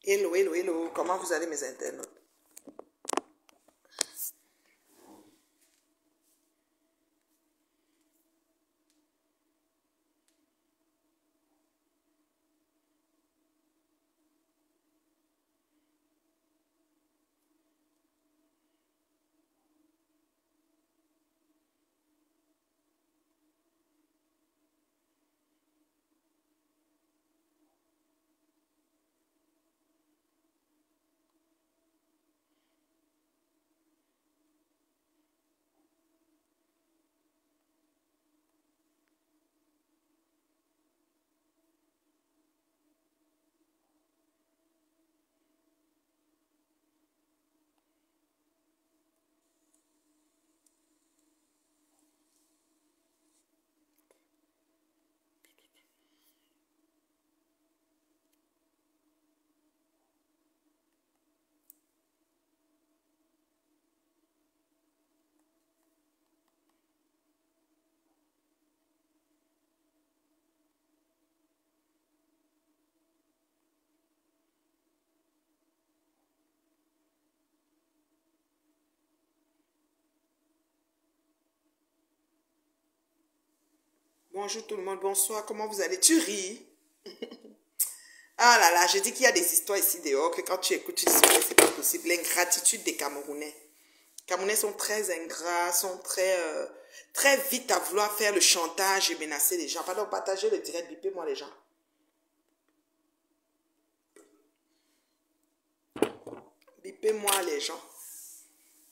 Hello, hello, hello. Comment vous allez mes internautes? Bonjour tout le monde, bonsoir, comment vous allez? Tu ris? Ah là là, je dis qu'il y a des histoires ici dehors que quand tu écoutes, tu dis c'est pas possible. L'ingratitude des Camerounais. Les Camerounais sont très ingrats, sont très vite à vouloir faire le chantage et menacer les gens. Pardon, partagez le direct, bipez-moi les gens. Bipez-moi les gens.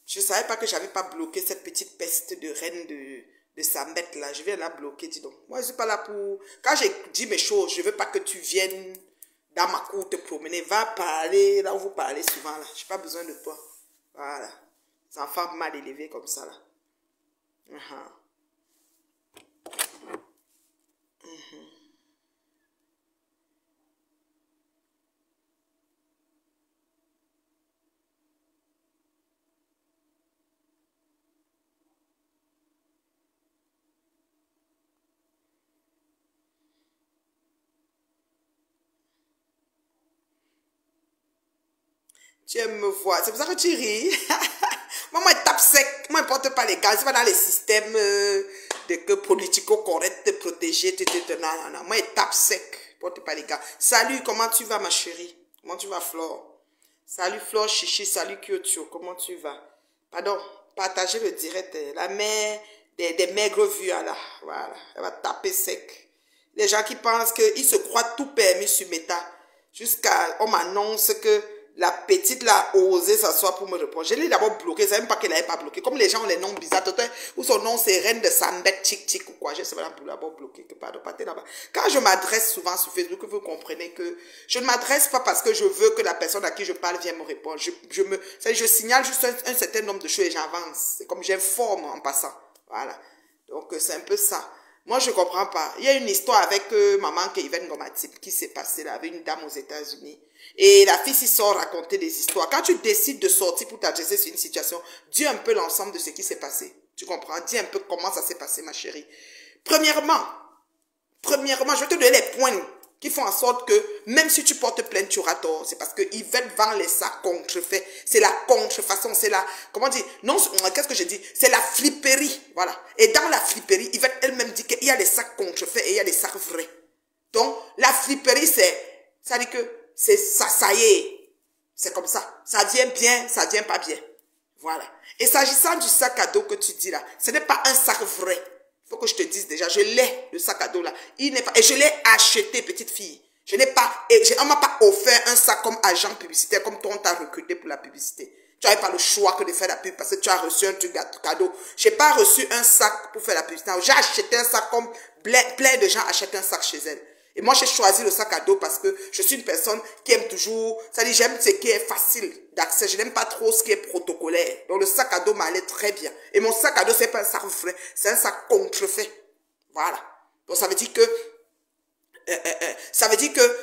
Je ne savais pas que j'avais pas bloqué cette petite peste de reine de Sambet là. Je vais la bloquer, dis donc. Moi, je ne suis pas là pour... Quand j'ai dit mes choses, je ne veux pas que tu viennes dans ma cour te promener. Va parler là où vous parlez souvent là. Je n'ai pas besoin de toi. Voilà. Les enfants mal élevés comme ça là. Tu aimes me voir. C'est pour ça que tu ris. Moi, je tape sec. Moi, je ne porte pas les gars. Je ne suis pas dans les systèmes de politico-correct, protégés. Non, non. Moi, je tape sec. Je ne porte pas les gars. Salut, comment tu vas, ma chérie? Comment tu vas, Flore? Salut, Flore Chichi. Salut, Kyotio. Comment tu vas? Pardon, partagez le direct. La mère des maigres vues, là. Voilà. Elle va taper sec. Les gens qui pensent qu'ils se croient tout permis sur Meta. Jusqu'à, on m'annonce que la petite là a osé s'asseoir pour me répondre. Je l'ai d'abord bloqué, je ne savais même pas qu'elle n'avait pas bloqué. Comme les gens ont les noms bizarres, ou son nom c'est Reine de Sambet, Tic ou quoi. Je ne sais pas d'abord bloqué. Quand je m'adresse souvent sur Facebook, vous comprenez que je ne m'adresse pas parce que je veux que la personne à qui je parle vienne me répondre. Je signale juste un certain nombre de choses et j'avance. C'est comme j'informe en passant. Voilà. Donc c'est un peu ça. Moi, je ne comprends pas. Il y a une histoire avec maman Kevin Gomatip qui s'est passée là, avec une dame aux États-Unis. Et la fille s'y sort raconter des histoires. Quand tu décides de sortir pour t'adresser sur une situation, dis un peu l'ensemble de ce qui s'est passé. Tu comprends? Dis un peu comment ça s'est passé, ma chérie. Premièrement, je vais te donner les points qui font en sorte que même si tu portes plainte, tu auras tort. C'est parce qu'ils veulent vendre les sacs contrefaits. C'est la contrefaçon, c'est la... Comment dire? Non, qu'est-ce que je dis? C'est la flipperie. Voilà. Et dans la flipperie, ils veulent elle-même dire qu'il y a des sacs contrefaits et il y a des sacs vrais. Donc, la flipperie, ça dit que c'est ça, ça y est. C'est comme ça. Ça vient bien, ça vient pas bien. Voilà. Et s'agissant du sac à dos que tu dis là, ce n'est pas un sac vrai. Faut que je te dise déjà, je l'ai, le sac à dos là. Il n'est pas, et je l'ai acheté, petite fille. Je n'ai pas, on m'a pas offert un sac comme agent publicitaire, comme toi on t'a recruté pour la publicité. Tu n'avais pas le choix que de faire la pub parce que tu as reçu un truc cadeau. Je n'ai pas reçu un sac pour faire la publicité. J'ai acheté un sac comme plein de gens achètent un sac chez elles. Et moi, j'ai choisi le sac à dos parce que je suis une personne qui aime toujours, ça dit, j'aime ce qui est facile d'accès. Je n'aime pas trop ce qui est protocolaire. Donc, le sac à dos m'allait très bien. Et mon sac à dos, c'est pas un sac vrai, c'est un sac contrefait. Voilà. Donc, ça veut dire que,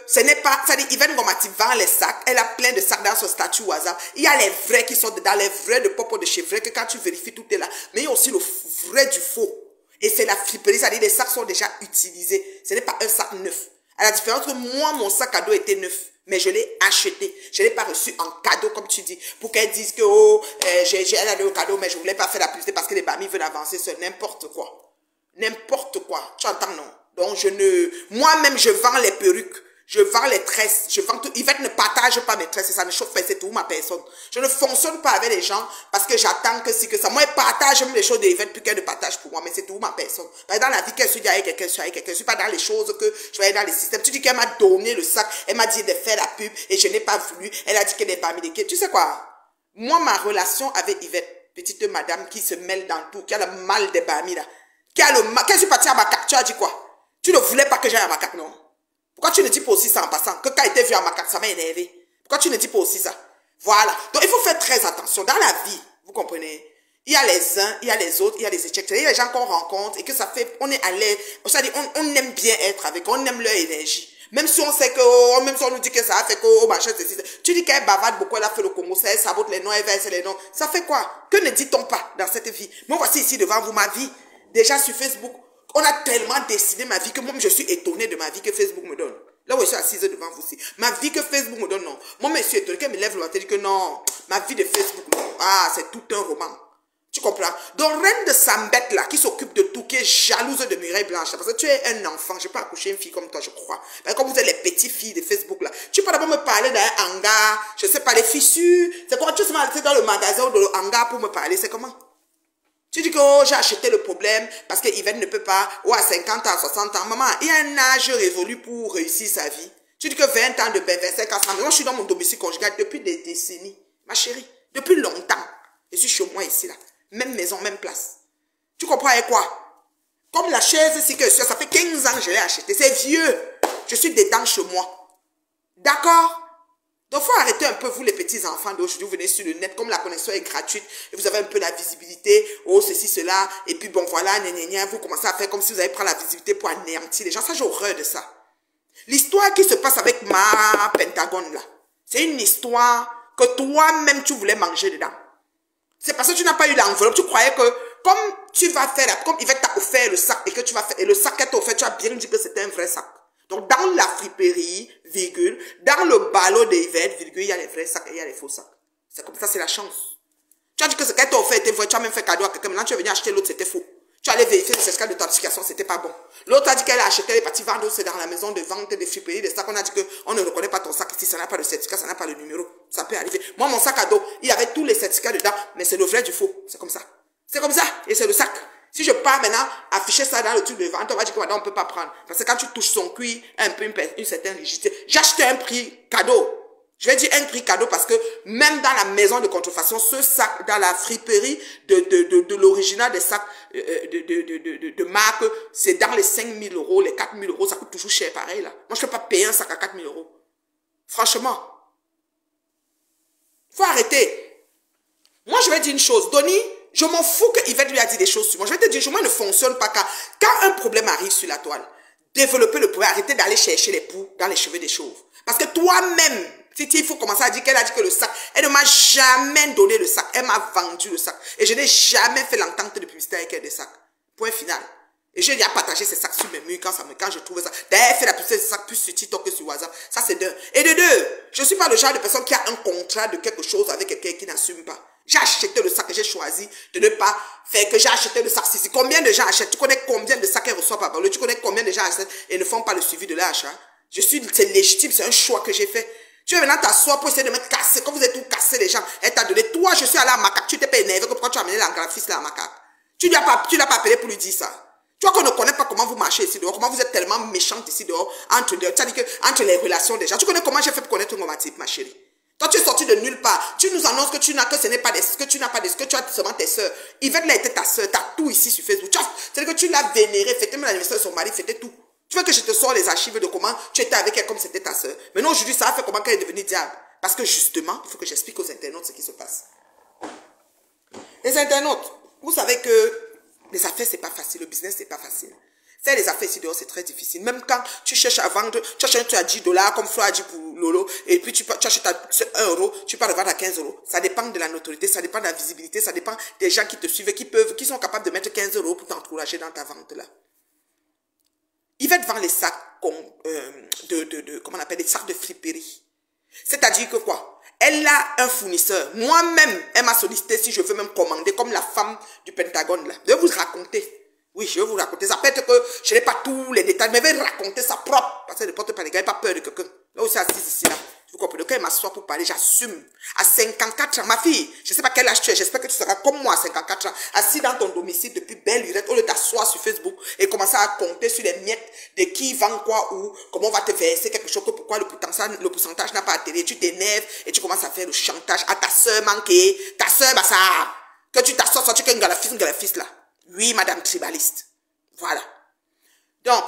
ce n'est pas, ça dit, Yvonne Gomati vend les sacs, elle a plein de sacs dans son statut au hasard. Il y a les vrais qui sont dedans, les vrais de Popo de chez vrai, que quand tu vérifies, tout est là. Mais il y a aussi le vrai du faux. Et c'est la flipperie, c'est-à-dire les sacs sont déjà utilisés. Ce n'est pas un sac neuf. À la différence que moi, mon sac à dos était neuf. Mais je l'ai acheté. Je ne l'ai pas reçu en cadeau, comme tu dis. Pour qu'elle dise que, oh, elle a le cadeau, mais je ne voulais pas faire la publicité parce que les bamis veulent avancer sur n'importe quoi. N'importe quoi. Tu entends, non? Donc, moi-même, je vends les perruques. Je vends les tresses, je vends tout. Yvette ne partage pas mes tresses, ça me chauffe, c'est tout ma personne. Je ne fonctionne pas avec les gens parce que j'attends que si que ça. Moi, elle partage même les choses d'Yvette plus qu'elle ne partage pour moi, mais c'est tout ma personne. Dans la vie qu'elle suit avec quelqu'un, je suis avec quelqu'un. Je ne suis pas dans les choses que je vais aller dans les systèmes. Tu dis qu'elle m'a donné le sac, elle m'a dit de faire la pub et je n'ai pas voulu. Elle a dit qu'elle n'est pas médicée. Tu sais quoi? Moi, ma relation avec Yvette, petite madame qui se mêle dans tout, qui a le mal des bamis là, qui a le mal, quand je suis partie à Macac, tu as dit quoi? Tu ne voulais pas que j'aille à Macac, non? Pourquoi tu ne dis pas aussi ça en passant? Que quand il était vu à Macac, ça m'a énervé. Pourquoi tu ne dis pas aussi ça? Voilà. Donc, il faut faire très attention. Dans la vie, vous comprenez? Il y a les uns, il y a les autres, il y a les échecs. Il y a les gens qu'on rencontre et que ça fait, on est à l'aise. C'est-à-dire, on aime bien être avec eux, on aime leur énergie. Même si on sait que, oh, même si on nous dit que ça a fait que, oh, machin, c'est. Tu dis qu'elle bavarde beaucoup, elle a fait le Congo, ça, elle sabote les noms, elle verse les noms. Ça fait quoi? Que ne dit-on pas dans cette vie? Moi, voici ici devant vous ma vie. Déjà sur Facebook. On a tellement dessiné ma vie que moi, je suis étonné de ma vie que Facebook me donne. Là où je suis assise devant vous aussi. Ma vie que Facebook me donne, non. Moi, je suis étonné qu'elle me lève le matin et dit que non, ma vie de Facebook, non. Ah, c'est tout un roman. Tu comprends? Donc, reine de Sambette, là, qui s'occupe de tout, qui est jalouse de Mireille Blanche, parce que tu es un enfant, je ne peux pas accoucher une fille comme toi, je crois. Parce que comme vous êtes les petites filles de Facebook, là, tu peux d'abord me parler d'un hangar, je ne sais pas, les fissures. C'est quoi? Tu sais, dans le magasin ou dans le hangar pour me parler, c'est comment? Tu dis que oh, j'ai acheté le problème parce que Yvette ne peut pas, ou à 50 ans, 60 ans. Maman, il y a un âge révolu pour réussir sa vie. Tu dis que 20 ans de 25 ans, moi je suis dans mon domicile conjugal depuis des décennies. Ma chérie, depuis longtemps. Je suis chez moi ici, là. Même maison, même place. Tu comprends avec quoi? Comme la chaise ici que ça fait 15 ans que je l'ai acheté. C'est vieux. Je suis dedans chez moi. D'accord? Donc, il faut arrêter un peu, vous les petits enfants d'aujourd'hui, vous venez sur le net, comme la connexion est gratuite, et vous avez un peu la visibilité, oh, ceci, cela, et puis bon, voilà, vous commencez à faire comme si vous allez prendre la visibilité pour anéantir les gens. Ça, j'ai horreur de ça. L'histoire qui se passe avec ma Pentagone, là, c'est une histoire que toi-même, tu voulais manger dedans. C'est parce que tu n'as pas eu l'enveloppe, tu croyais que, comme tu vas faire, comme Yvette t'a offert le sac, et que tu vas faire, et le sac qu'elle t'a offert, tu as bien dit que c'était un vrai sac. Donc, dans la friperie, virgule, dans le ballot d'Yvette, virgule, il y a les vrais sacs et il y a les faux sacs. C'est comme ça, c'est la chance. Tu as dit que ce qu'elle t'a offert était vrai, tu as même fait cadeau à quelqu'un, maintenant tu es venu acheter l'autre, c'était faux. Tu allais vérifier le certificat d'authentification, c'était pas bon. L'autre a dit qu'elle a acheté, elle est partie vendre, c'est dans la maison de vente des friperies, des sacs, on a dit qu'on ne reconnaît pas ton sac ici, ça n'a pas de certificat, ça n'a pas le numéro. Ça peut arriver. Moi, mon sac à dos, il y avait tous les certificats dedans, mais c'est le vrai du faux. C'est comme ça. C'est comme ça, et c'est le sac. Si je pars maintenant afficher ça dans le truc de vente, on va dire que madame, on ne peut pas prendre. Parce que quand tu touches son cuir, un peu une certaine rigidité. J'ai acheté un prix cadeau. Je vais dire un prix cadeau parce que même dans la maison de contrefaçon, ce sac, dans la friperie de l'original des sacs de marque, c'est dans les 5 000 euros, les 4 000 euros, ça coûte toujours cher pareil là. Moi, je ne peux pas payer un sac à 4 000 euros. Franchement. Faut arrêter. Moi, je vais dire une chose. Donny, je m'en fous que Yvette lui a dit des choses sur moi. Je vais te dire, moi, ne fonctionne pas quand un problème arrive sur la toile. Développer le problème, arrêtez d'aller chercher les poux dans les cheveux des chauves. Parce que toi-même, il faut commencer à dire qu'elle a dit que le sac, elle ne m'a jamais donné le sac. Elle m'a vendu le sac. Et je n'ai jamais fait l'entente de publicité avec elle des sacs. Point final. Et j'ai déjà partagé ces sacs sur mes murs quand je trouvais ça. D'ailleurs, elle fait la publicité de ces sacs plus sur TikTok que sur WhatsApp. Ça, c'est d'un. Et de deux, je ne suis pas le genre de personne qui a un contrat de quelque chose avec quelqu'un qui n'assume pas. J'ai acheté le sac et j'ai choisi de ne pas faire que j'ai acheté le sac. Combien de gens achètent? Tu connais combien de sacs qu'elles reçoivent par balle? Tu connais combien de gens achètent et ne font pas le suivi de l'achat? C'est légitime, c'est un choix que j'ai fait. Tu es maintenant t'asseoir pour essayer de me casser. Quand vous êtes tout cassé les gens, elle t'a donné. Toi, je suis allé à Macac. Tu t'es pas énervé que pourquoi tu as amené l'engraphiste là à Macac? Tu l'as pas appelé pour lui dire ça. Tu vois qu'on ne connaît pas comment vous marchez ici dehors, comment vous êtes tellement méchante ici dehors, entre les relations des gens. Tu connais comment j'ai fait pour connaître mon type, ma chérie? Toi, tu es sorti de nulle part. Tu nous annonces que tu n'as que tu n'as pas que tu as seulement tes soeurs. Yvette là était ta soeur, t'as tout ici sur Facebook. C'est-à-dire que tu l'as vénérée, fêtait même l'anniversaire de son mari, fêtait tout. Tu veux que je te sors les archives de comment tu étais avec elle comme c'était ta soeur. Maintenant, aujourd'hui, ça a fait comment qu'elle est devenue diable. Parce que justement, il faut que j'explique aux internautes ce qui se passe. Les internautes, vous savez que les affaires, c'est pas facile. Le business, c'est pas facile. Faire les affaires ici dehors, c'est très difficile. Même quand tu cherches à vendre, tu achètes un truc à 10 $, comme Flo a dit pour Lolo, et puis tu achètes à 1 euro, tu peux le vendre à 15 euros. Ça dépend de la notoriété, ça dépend de la visibilité, ça dépend des gens qui te suivent, qui sont capables de mettre 15 euros pour t'encourager dans ta vente là. Yvette vend les sacs comment on appelle, les sacs de friperie. C'est-à-dire que quoi? Elle a un fournisseur. Moi-même, elle m'a sollicité si je veux même commander comme la femme du Pentagone là. Je vais vous raconter. Oui, je vais vous raconter. Ça peut être que je n'ai pas tous les détails, mais je vais raconter ça propre. Parce que ne porte pas les gars, pas peur de quelqu'un. Là où c'est assis ici là. Vous comprenez? Quand elle m'assoit pour parler, j'assume. À 54 ans, ma fille, je ne sais pas quel âge tu es, j'espère que tu seras comme moi à 54 ans, assis dans ton domicile depuis belle lurette, au lieu d'asseoir sur Facebook et commencer à compter sur les miettes de qui vend quoi ou comment on va te verser quelque chose, que pourquoi le pourcentage n'a pas atterri. Tu t'énerves et tu commences à faire le chantage à ta soeur manquée, ta soeur, bah ça, que tu t'assois, soit tu es un galafiste là. Oui, madame tribaliste. Voilà. Donc,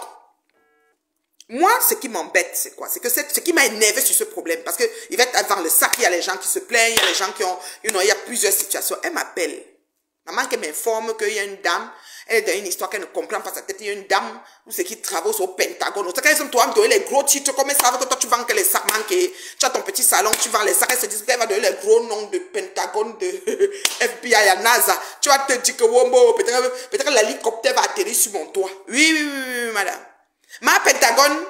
moi, ce qui m'embête, c'est quoi? C'est que ce qui m'a énervé sur ce problème, parce que il va être avant le sac, il y a les gens qui se plaignent, il y a les gens qui ont, il y a plusieurs situations. Elle m'appelle. Maman qui m'informe qu'il y a une dame, elle est dans une histoire qu'elle ne comprend pas sa tête. Il y a une dame, ou c'est qui travaille au Pentagone. C'est quand ils ont toi me donner les gros titres, comme ils savent que toi tu vends que les sacs manqués. Tu as ton petit salon, tu vends les sacs, elle se dit qu'elle va donner les gros noms de Pentagone, de FBI à NASA. Tu vas te dire que Wombo, peut-être l'hélicoptère va atterrir sur mon toit. Oui, madame. Ma Pentagone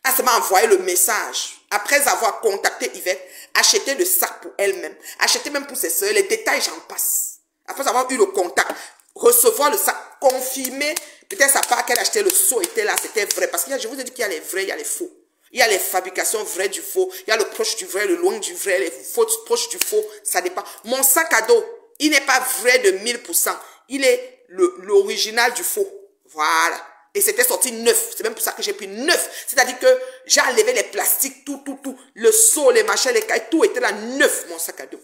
a seulement envoyé le message. Après avoir contacté Yvette, acheté le sac pour elle-même, acheté même pour ses soeurs, les détails j'en passe. Après avoir eu le contact, recevoir le sac, confirmer, peut-être sa part qu'elle achetait le seau était là, c'était vrai. Parce que je vous ai dit qu'il y a les vrais, il y a les faux. Il y a les fabrications vraies du faux, il y a le proche du vrai, le loin du vrai, les fautes proches du faux, ça dépend. Mon sac à dos, il n'est pas vrai de 1000%, il est l'original du faux. Voilà. Et c'était sorti neuf. C'est même pour ça que j'ai pris neuf. C'est-à-dire que j'ai enlevé les plastiques, tout. Le seau, les machins, les cailles, tout était là neuf, mon sac à dos.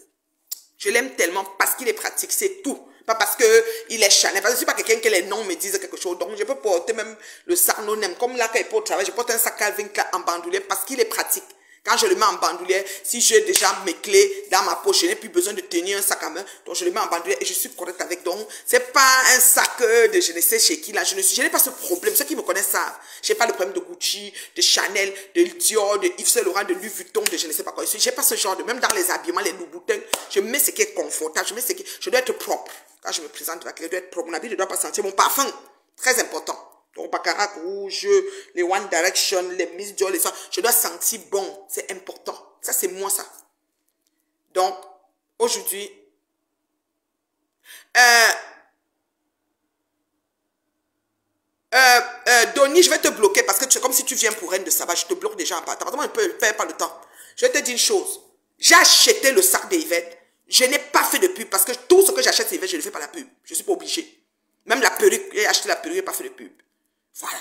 Je l'aime tellement parce qu'il est pratique, c'est tout. Pas parce qu'il est Chanel. Parce que je ne suis pas quelqu'un que les noms me disent quelque chose. Donc, je peux porter même le sac non-aime. Comme là, quand il porte au travail, je porte un sac Calvin Klein en bandoulière parce qu'il est pratique. Quand je le mets en bandoulière, si j'ai déjà mes clés dans ma poche, je n'ai plus besoin de tenir un sac à main. Donc, je le mets en bandoulière et je suis correcte avec. Donc, c'est pas un sac de je ne sais chez qui là. Je n'ai pas ce problème. Ceux qui me connaissent savent. Je n'ai pas de problème de Gucci, de Chanel, de Dior, de Yves Saint Laurent, de Louis Vuitton, de je ne sais pas quoi. Je n'ai pas ce genre de, même dans les habillements, les Louboutins, je mets ce qui est confortable. Je dois être propre. Quand je me présente, je dois être propre. Mon habit ne doit pas sentir mon parfum. Très important. Donc, Baccarat rouge, les One Direction, les Miss Dior, les ça, je dois sentir bon. C'est important. Ça, c'est moi, ça. Donc, aujourd'hui, Donny, je vais te bloquer parce que c'est comme si tu viens pour Reine de Saba. Je te bloque déjà en partant. Je ne perds pas le temps. Je vais te dire une chose. J'ai acheté le sac d'Yvette. Je n'ai pas fait de pub parce que tout ce que j'achète c'est Yvette, je ne fais pas la pub. Je ne suis pas obligé. Même la perruque, j'ai acheté la perruque, je n'ai pas fait de pub. Voilà.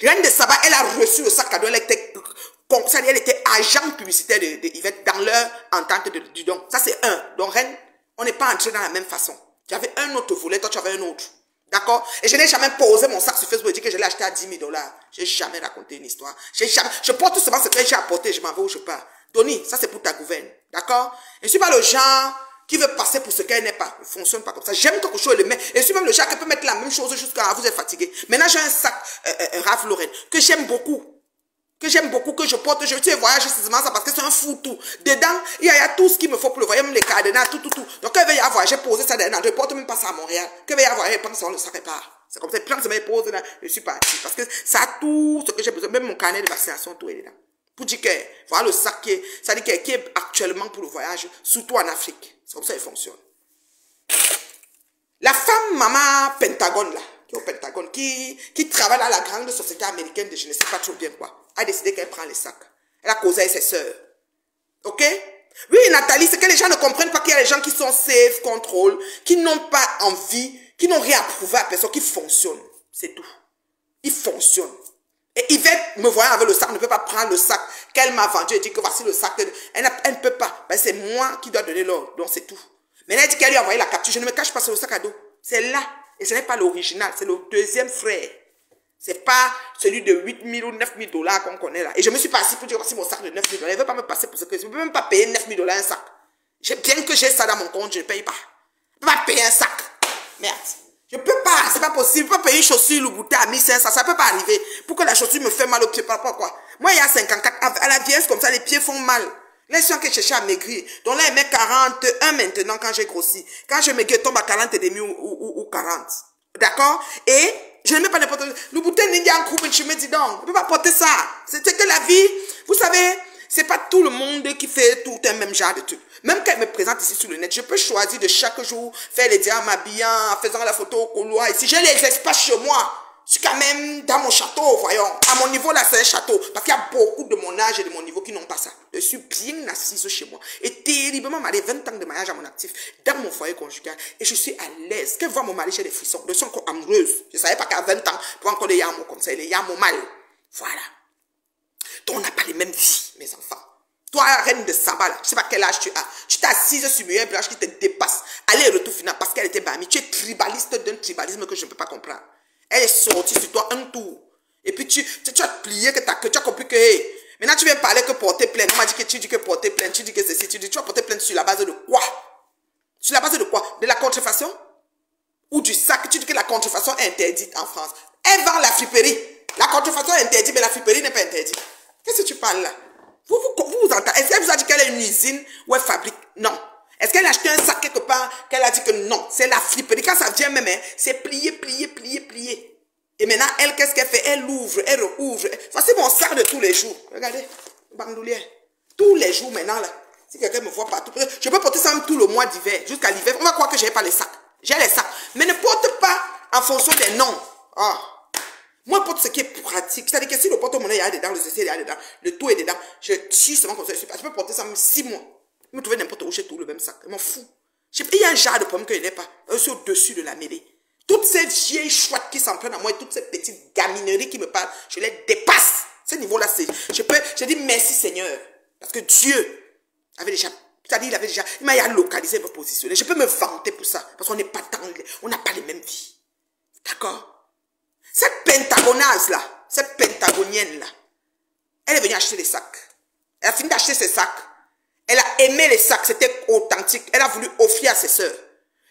Reine de Saba, elle a reçu le sac cadeau, elle était agent publicitaire de Yvette dans leur entente du don. Ça, c'est un. Donc, Reine, on n'est pas entré dans la même façon. J'avais un autre volet, toi, tu avais un autre. D'accord? Et je n'ai jamais posé mon sac sur Facebook et dit que je l'ai acheté à 10 000 $. Je n'ai jamais raconté une histoire. Je porte seulement ce que j'ai apporté, je m'en vais où je pars. Donny, ça, c'est pour ta gouverne. D'accord? Je ne suis pas le genre qui veut passer pour ce qu'elle n'est pas. Ne fonctionne pas comme ça. J'aime quelque chose et le met. Et je suis même le genre qui peut mettre la même chose jusqu'à vous êtes fatigué. Maintenant, j'ai un sac Ralph Lauren que j'aime beaucoup. Que je porte. Je voyage seulement ça parce que c'est un fou tout. Dedans, il y a tout ce qu'il me faut pour le voyage, même les cadenas, tout. Donc, quand il va y avoir, j'ai posé ça dedans. Je ne porte même pas ça à Montréal. Quand il va y avoir, je pense que le sac répare. C'est comme ça. Plein de semaines posées là, je suis parti. Parce que ça a tout ce que j'ai besoin. Même mon carnet de vaccination, tout est dedans. Pour dire que, voilà le sac qui est actuellement pour le voyage, surtout en Afrique. C'est comme ça qu'il fonctionne. La femme maman Pentagone là, qui est au Pentagone, qui travaille dans la grande société américaine de je ne sais pas trop bien quoi, a décidé qu'elle prend les sacs. Elle a causé avec ses sœurs. Ok? Oui, Nathalie, c'est que les gens ne comprennent pas qu'il y a des gens qui sont safe, contrôle, qui n'ont pas envie, qui n'ont rien à prouver à personne, qui fonctionnent. C'est tout. Ils fonctionnent. Et Yvette, me voyant avec le sac, ne peut pas prendre le sac qu'elle m'a vendu et dire que voici le sac. Elle ne peut pas. Ben, c'est moi qui dois donner l'ordre. Donc, c'est tout. Mais elle dit qu'elle lui a envoyé la capture. Je ne me cache pas sur le sac à dos. C'est là. Et ce n'est pas l'original. C'est le deuxième frère. C'est pas celui de 8 000 ou 9 000 $ qu'on connaît là. Et je me suis pas assis pour dire voici mon sac de 9 000 $. Elle ne veut pas me passer pour ce que je ne peux même pas payer 9 000 $ un sac. Bien que j'ai ça dans mon compte, je ne paye pas. Je ne peux pas payer un sac. Merde. Je peux pas, c'est pas possible. Je peux pas payer une chaussure Louboutin à 1500, ça peut pas arriver. Pour que la chaussure me fait mal au pied, par rapport à quoi? Moi, il y a 54, à la vieillesse comme ça, les pieds font mal. Les gens qui cherchaient à maigrir. Donc là, elle met 41 maintenant quand j'ai grossi. Quand je maigris, tombe à 40 et demi ou 40. D'accord? Et je ne mets pas n'importe quoi. Louboutin ninja en groupe, je me dis donc, je ne peux pas porter ça. C'était que la vie, vous savez, C'est pas tout le monde qui fait tout un même genre de truc. Même quand elle me présente ici sur le net, je peux choisir de chaque jour faire les diamants, m'habillant, en faisant la photo au couloir. Ici, j'ai les espaces chez moi. Je suis quand même dans mon château, voyons. À mon niveau, là, c'est un château. Parce qu'il y a beaucoup de mon âge et de mon niveau qui n'ont pas ça. Je suis bien assise chez moi. Et terriblement mariée, 20 ans de mariage à mon actif, dans mon foyer conjugal. Et je suis à l'aise. Quand je vois mon mari, j'ai des frissons. Je suis encore amoureuse. Je ne savais pas qu'à 20 ans, pour encore des yamos comme ça, les yamos mal. Voilà. Donc, on n'a pas les mêmes vies, mes enfants. Toi, reine de Saba, là, je ne sais pas quel âge tu as. Tu t'es assise sur une branche qui te dépasse. Aller et retour final parce qu'elle était bamie. Tu es tribaliste d'un tribalisme que je ne peux pas comprendre. Elle est sortie sur toi un tour. Et puis tu as plié que tu as compris que hey, maintenant tu viens parler que porter plainte. On m'a dit que tu dis que porter plainte, tu dis que ceci, tu vas porter plainte sur la base de quoi? Sur la base de quoi? De la contrefaçon? Ou du sac? Tu dis que la contrefaçon est interdite en France. Elle vend la friperie. La contrefaçon est interdite, mais la friperie n'est pas interdite. Qu'est-ce que tu parles là? Vous entendez? Est-ce qu'elle vous a dit qu'elle a une usine où elle fabrique? Non. Est-ce qu'elle a acheté un sac quelque part qu'elle a dit que non? C'est la friperie. Quand ça vient même, hein, c'est plié, plié, plié, plié. Et maintenant, elle, qu'est-ce qu'elle fait? Elle ouvre, elle rouvre. Voici mon sac de tous les jours. Regardez, bandoulière. Tous les jours maintenant, là. Si quelqu'un me voit partout, je peux porter ça même tout le mois d'hiver. Jusqu'à l'hiver. On va croire que je n'ai pas les sacs. J'ai les sacs. Mais ne porte pas en fonction des noms. Ah. Moi, porte ce qui est pratique. C'est-à-dire que si le porte-monnaie est dedans, le CC est dedans, le tout est dedans, je suis seulement comme ça. Je peux porter ça même 6 mois. Je me trouver n'importe où, j'ai tout le même sac. Je m'en fous. Il y a un genre de problème que je n'ai pas. C'est au-dessus de la mêlée. Toutes ces vieilles chouettes qui s'en prennent à moi et toutes ces petites gamineries qui me parlent, je les dépasse. Ce niveau-là, c'est. Je dis merci Seigneur. Parce que Dieu avait déjà. C'est-à-dire, il m'a localisé, il m'a positionné. Je peux me vanter pour ça. Parce qu'on n'est pas dans. On n'a pas les mêmes vies. D'accord? Cette pentagonaise-là, cette pentagonienne-là, elle est venue acheter des sacs. Elle a fini d'acheter ses sacs. Elle a aimé les sacs, c'était authentique. Elle a voulu offrir à ses sœurs.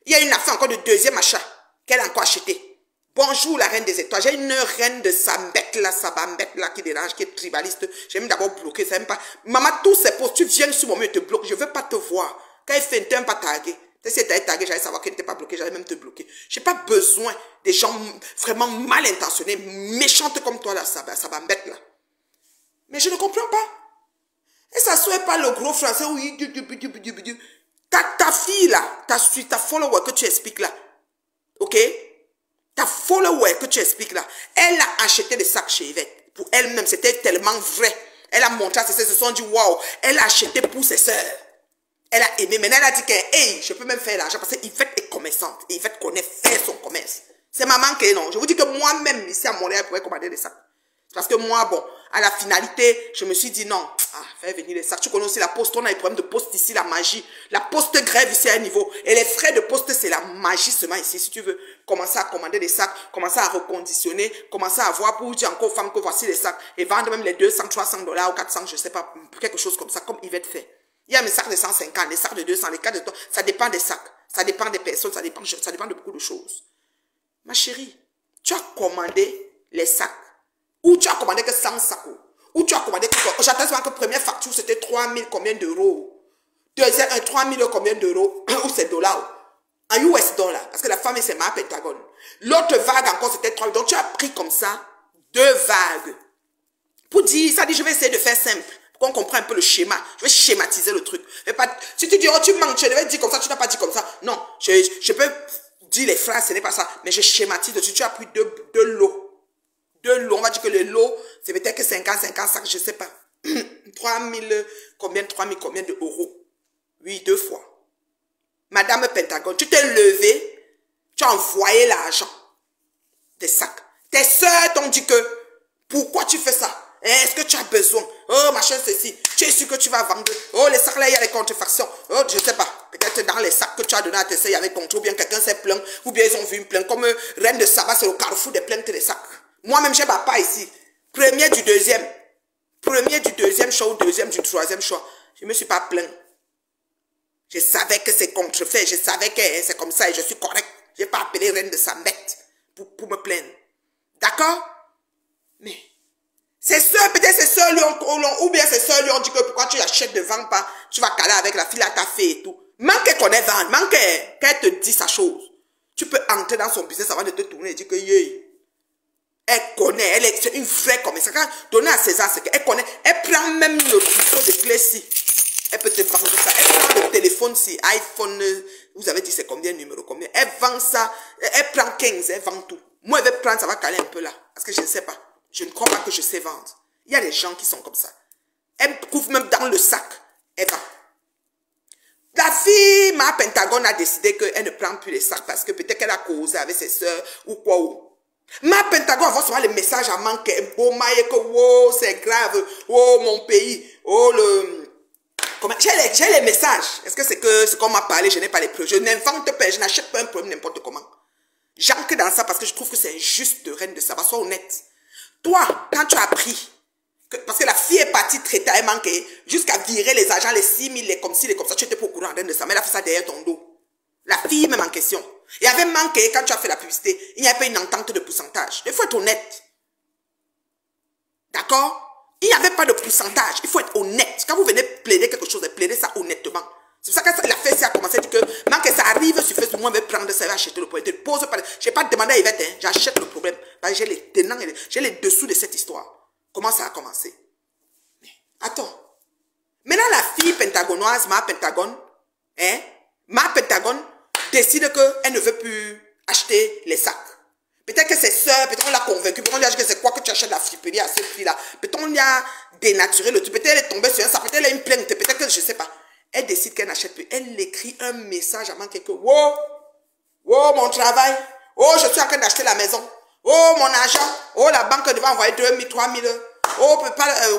Il y a une affaire encore de deuxième achat qu'elle a encore acheté. Bonjour la reine des étoiles. J'ai une reine de Sambette là, Sabambette là qui dérange, qui est tribaliste. J'ai même d'abord bloqué, ça même pas. Maman, tous ces postes, tu viens sur moi et te bloque. Je veux pas te voir. Quand elle fait un pas tagué. Si elle t'avait tagué, j'allais savoir qu'elle n'était pas bloquée, j'allais même te bloquer. J'ai pas besoin des gens vraiment mal intentionnés, méchantes comme toi là, Sabambette là. Mais je ne comprends pas. Et ça soit pas le gros français où ta fille là, ta follower que tu expliques là, ok? Ta follower que tu expliques là, elle a acheté des sacs chez Yvette. Pour elle-même, c'était tellement vrai. Elle a montré à ses sœurs, se sont dit waouh, elle a acheté pour ses sœurs. Elle a aimé. Maintenant, elle a dit que hey, je peux même faire l'argent parce qu'Yvette est commerçante. Et Yvette connaît faire son commerce. C'est maman qui est non. Je vous dis que moi-même, ici à Montréal, je pourrais commander des sacs. Parce que moi, bon, à la finalité, je me suis dit non, fais venir les sacs. Tu connais aussi la poste, on a des problèmes de poste ici, la magie. La poste grève ici à un niveau. Et les frais de poste, c'est la magie seulement ici. Si tu veux commencer à commander des sacs, commencer à reconditionner, commencer à voir pour dire encore aux femmes que voici les sacs. Et vendre même les 200, 300 dollars ou 400, je sais pas, quelque chose comme ça, comme Yvette fait. Il y a mes sacs de 150, des sacs de 200, les 4 de toi. Ça dépend des sacs. Ça dépend des personnes, ça dépend de beaucoup de choses. Ma chérie, tu as commandé les sacs. Ou tu as commandé que 100 sacs. Ou tu as commandé que... J'attends souvent que première facture, c'était 3000 combien d'euros. Deuxième, 3000 combien d'euros. Ou c'est dollars. En US dollars. Parce que la femme, c'est ma Pentagone. L'autre vague encore, c'était 3000. Donc tu as pris comme ça 2 vagues. Pour dire, ça dit, je vais essayer de faire simple. Pour qu'on comprenne un peu le schéma. Je vais schématiser le truc. Mais pas, si tu dis, oh, tu manques, tu devais dire comme ça, tu n'as pas dit comme ça. Non, je peux dire les phrases, ce n'est pas ça. Mais je schématise dessus. Tu as pris deux lots. 2 lots. On va dire que le lot, c'est peut-être que 50 sacs, je ne sais pas. 3000 combien d'euros. Oui, 2 fois. Madame Pentagone, tu t'es levé, tu as envoyé l'argent. Des sacs. Tes soeurs t'ont dit que, pourquoi tu fais ça? Est-ce que tu as besoin? Oh, machin, ceci. Tu es sûr que tu vas vendre? Oh, les sacs là, il y a des contrefactions. Oh, je ne sais pas. Peut-être dans les sacs que tu as donné à tes soeurs, il y avait contre, ou bien quelqu'un s'est plaint, ou bien ils ont vu une plainte. Comme reine de Saba, c'est le carrefour des plaintes des sacs. Moi-même, j'ai ma part ici. Premier du deuxième choix ou deuxième du troisième choix. Je ne me suis pas plaint. Je savais que c'est contrefait. Je savais que c'est comme ça et je suis correct. Je n'ai pas appelé reine de Sambette pour me plaindre. D'accord? Mais... Ses soeurs, peut-être ses soeurs lui ont, ou bien ses soeurs lui ont dit que pourquoi tu achètes de vendre pas, tu vas caler avec la fille à ta fille et tout. Manque qu'elle connaît vendre, manque qu'elle te dit sa chose. Tu peux entrer dans son business avant de te tourner et dire que yeah. Elle connaît, elle est une vraie commerçante. Quand donner à César, c'est qu'elle connaît. Elle prend même le couteau de clé si. Elle peut te vendre ça. Elle prend le téléphone si. iPhone, vous avez dit c'est combien, numéro combien. Elle vend ça. Elle prend 15, elle vend tout. Moi, elle va prendre, ça va caler un peu là. Parce que je ne sais pas. Je ne crois pas que je sais vendre. Il y a des gens qui sont comme ça. Elle couvre même dans le sac. Elle vend. La fille, ma Pentagone a décidé qu'elle ne prend plus les sacs parce que peut-être qu'elle a causé avec ses soeurs ou quoi. Ma Pentagone envoie souvent les messages à manquer. Oh, que oh, c'est grave. Oh, mon pays. Oh, le... J'ai les messages. Est-ce que c'est que ce qu'on m'a parlé, je n'ai pas les preuves. Je n'invente pas, je n'achète pas un problème n'importe comment. J'ancre dans ça parce que je trouve que c'est injuste de reine de ça. Sois honnête. Toi, quand tu as appris, parce que la fille est partie traiter, elle manquait, jusqu'à virer les agents, les 6 000, les comme ci, les comme ça, tu étais pas au courant de ça, mais elle a fait ça derrière ton dos. La fille même en question. Il y avait manqué, quand tu as fait la publicité, il n'y avait pas une entente de pourcentage. Il faut être honnête. D'accord? Il n'y avait pas de pourcentage. Il faut être honnête. Quand vous venez plaider quelque chose, plaidez ça honnêtement. C'est pour ça que la fête a commencé à dire que, manque ça arrive sur Facebook, moi je vais prendre ça, je vais acheter le problème. Je n'ai pas demandé à Yvette, hein, j'achète le problème. J'ai les tenants, j'ai les dessous de cette histoire. Comment ça a commencé? Mais, attends. Maintenant, la fille pentagonoise, ma Pentagone, hein, ma Pentagone décide qu'elle ne veut plus acheter les sacs. Peut-être que ses soeurs, peut-être on l'a convaincue, peut-être on lui a dit que c'est quoi que tu achètes la friperie à ce prix-là. Peut-être on lui a dénaturé le truc, peut-être elle est tombée sur un sac, peut-être elle a une plainte, peut-être que je ne sais pas. Elle décide qu'elle n'achète plus. Elle écrit un message avant que wow, wow, mon travail, oh, je suis en train d'acheter la maison, oh, mon argent, oh, la banque devait envoyer 2 000, 3 000, oh,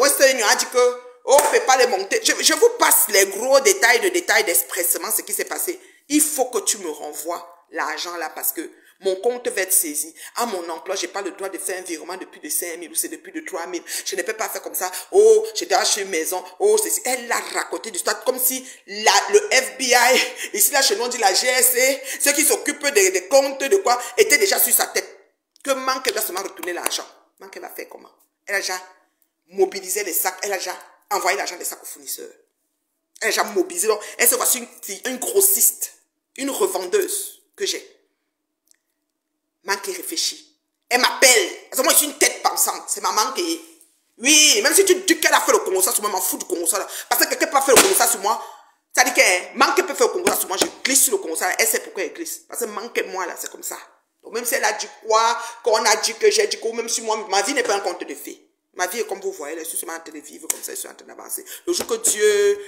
Western Union a dit que, oh, on ne peut pas les monter. Je vous passe les gros détails d'expressement ce qui s'est passé. Il faut que tu me renvoies l'argent là parce que mon compte va être saisi. À mon emploi, je n'ai pas le droit de faire un virement depuis de 5 000 ou c'est depuis de 3 000. Je ne peux pas faire comme ça. Oh, j'étais acheté une maison. Oh, c'est... Elle a raconté du l'histoire comme si le FBI, ici là chez nous on dit la GSC, ceux qui s'occupent des comptes de quoi, étaient déjà sur sa tête. Que Manque doit seulement retourner l'argent. Manque va faire comment? Elle a déjà mobilisé les sacs. Elle a déjà envoyé l'argent des sacs aux fournisseurs. Elle a déjà mobilisé. Donc, elle se voit une grossiste, une revendeuse que j'ai. Manque réfléchit. Elle m'appelle. Parce que moi, je suis une tête pensante. C'est maman qui... Oui, même si tu dis qu'elle a fait le Congo sur moi, je m'en fous du Congo là. Parce que quelqu'un peut faire le Congo sur moi. Ça dit que Manque peut faire le Congo sur moi. Je glisse sur le Congo là. Elle sait pourquoi elle glisse. Parce que Manque moi là, c'est comme ça. Donc même si elle a dit quoi, qu'on a dit que j'ai dit quoi, même si moi, ma vie n'est pas un conte de fées. Ma vie est comme vous voyez, elle est seulement en train de vivre comme ça, elle est en train d'avancer. Le jour que Dieu...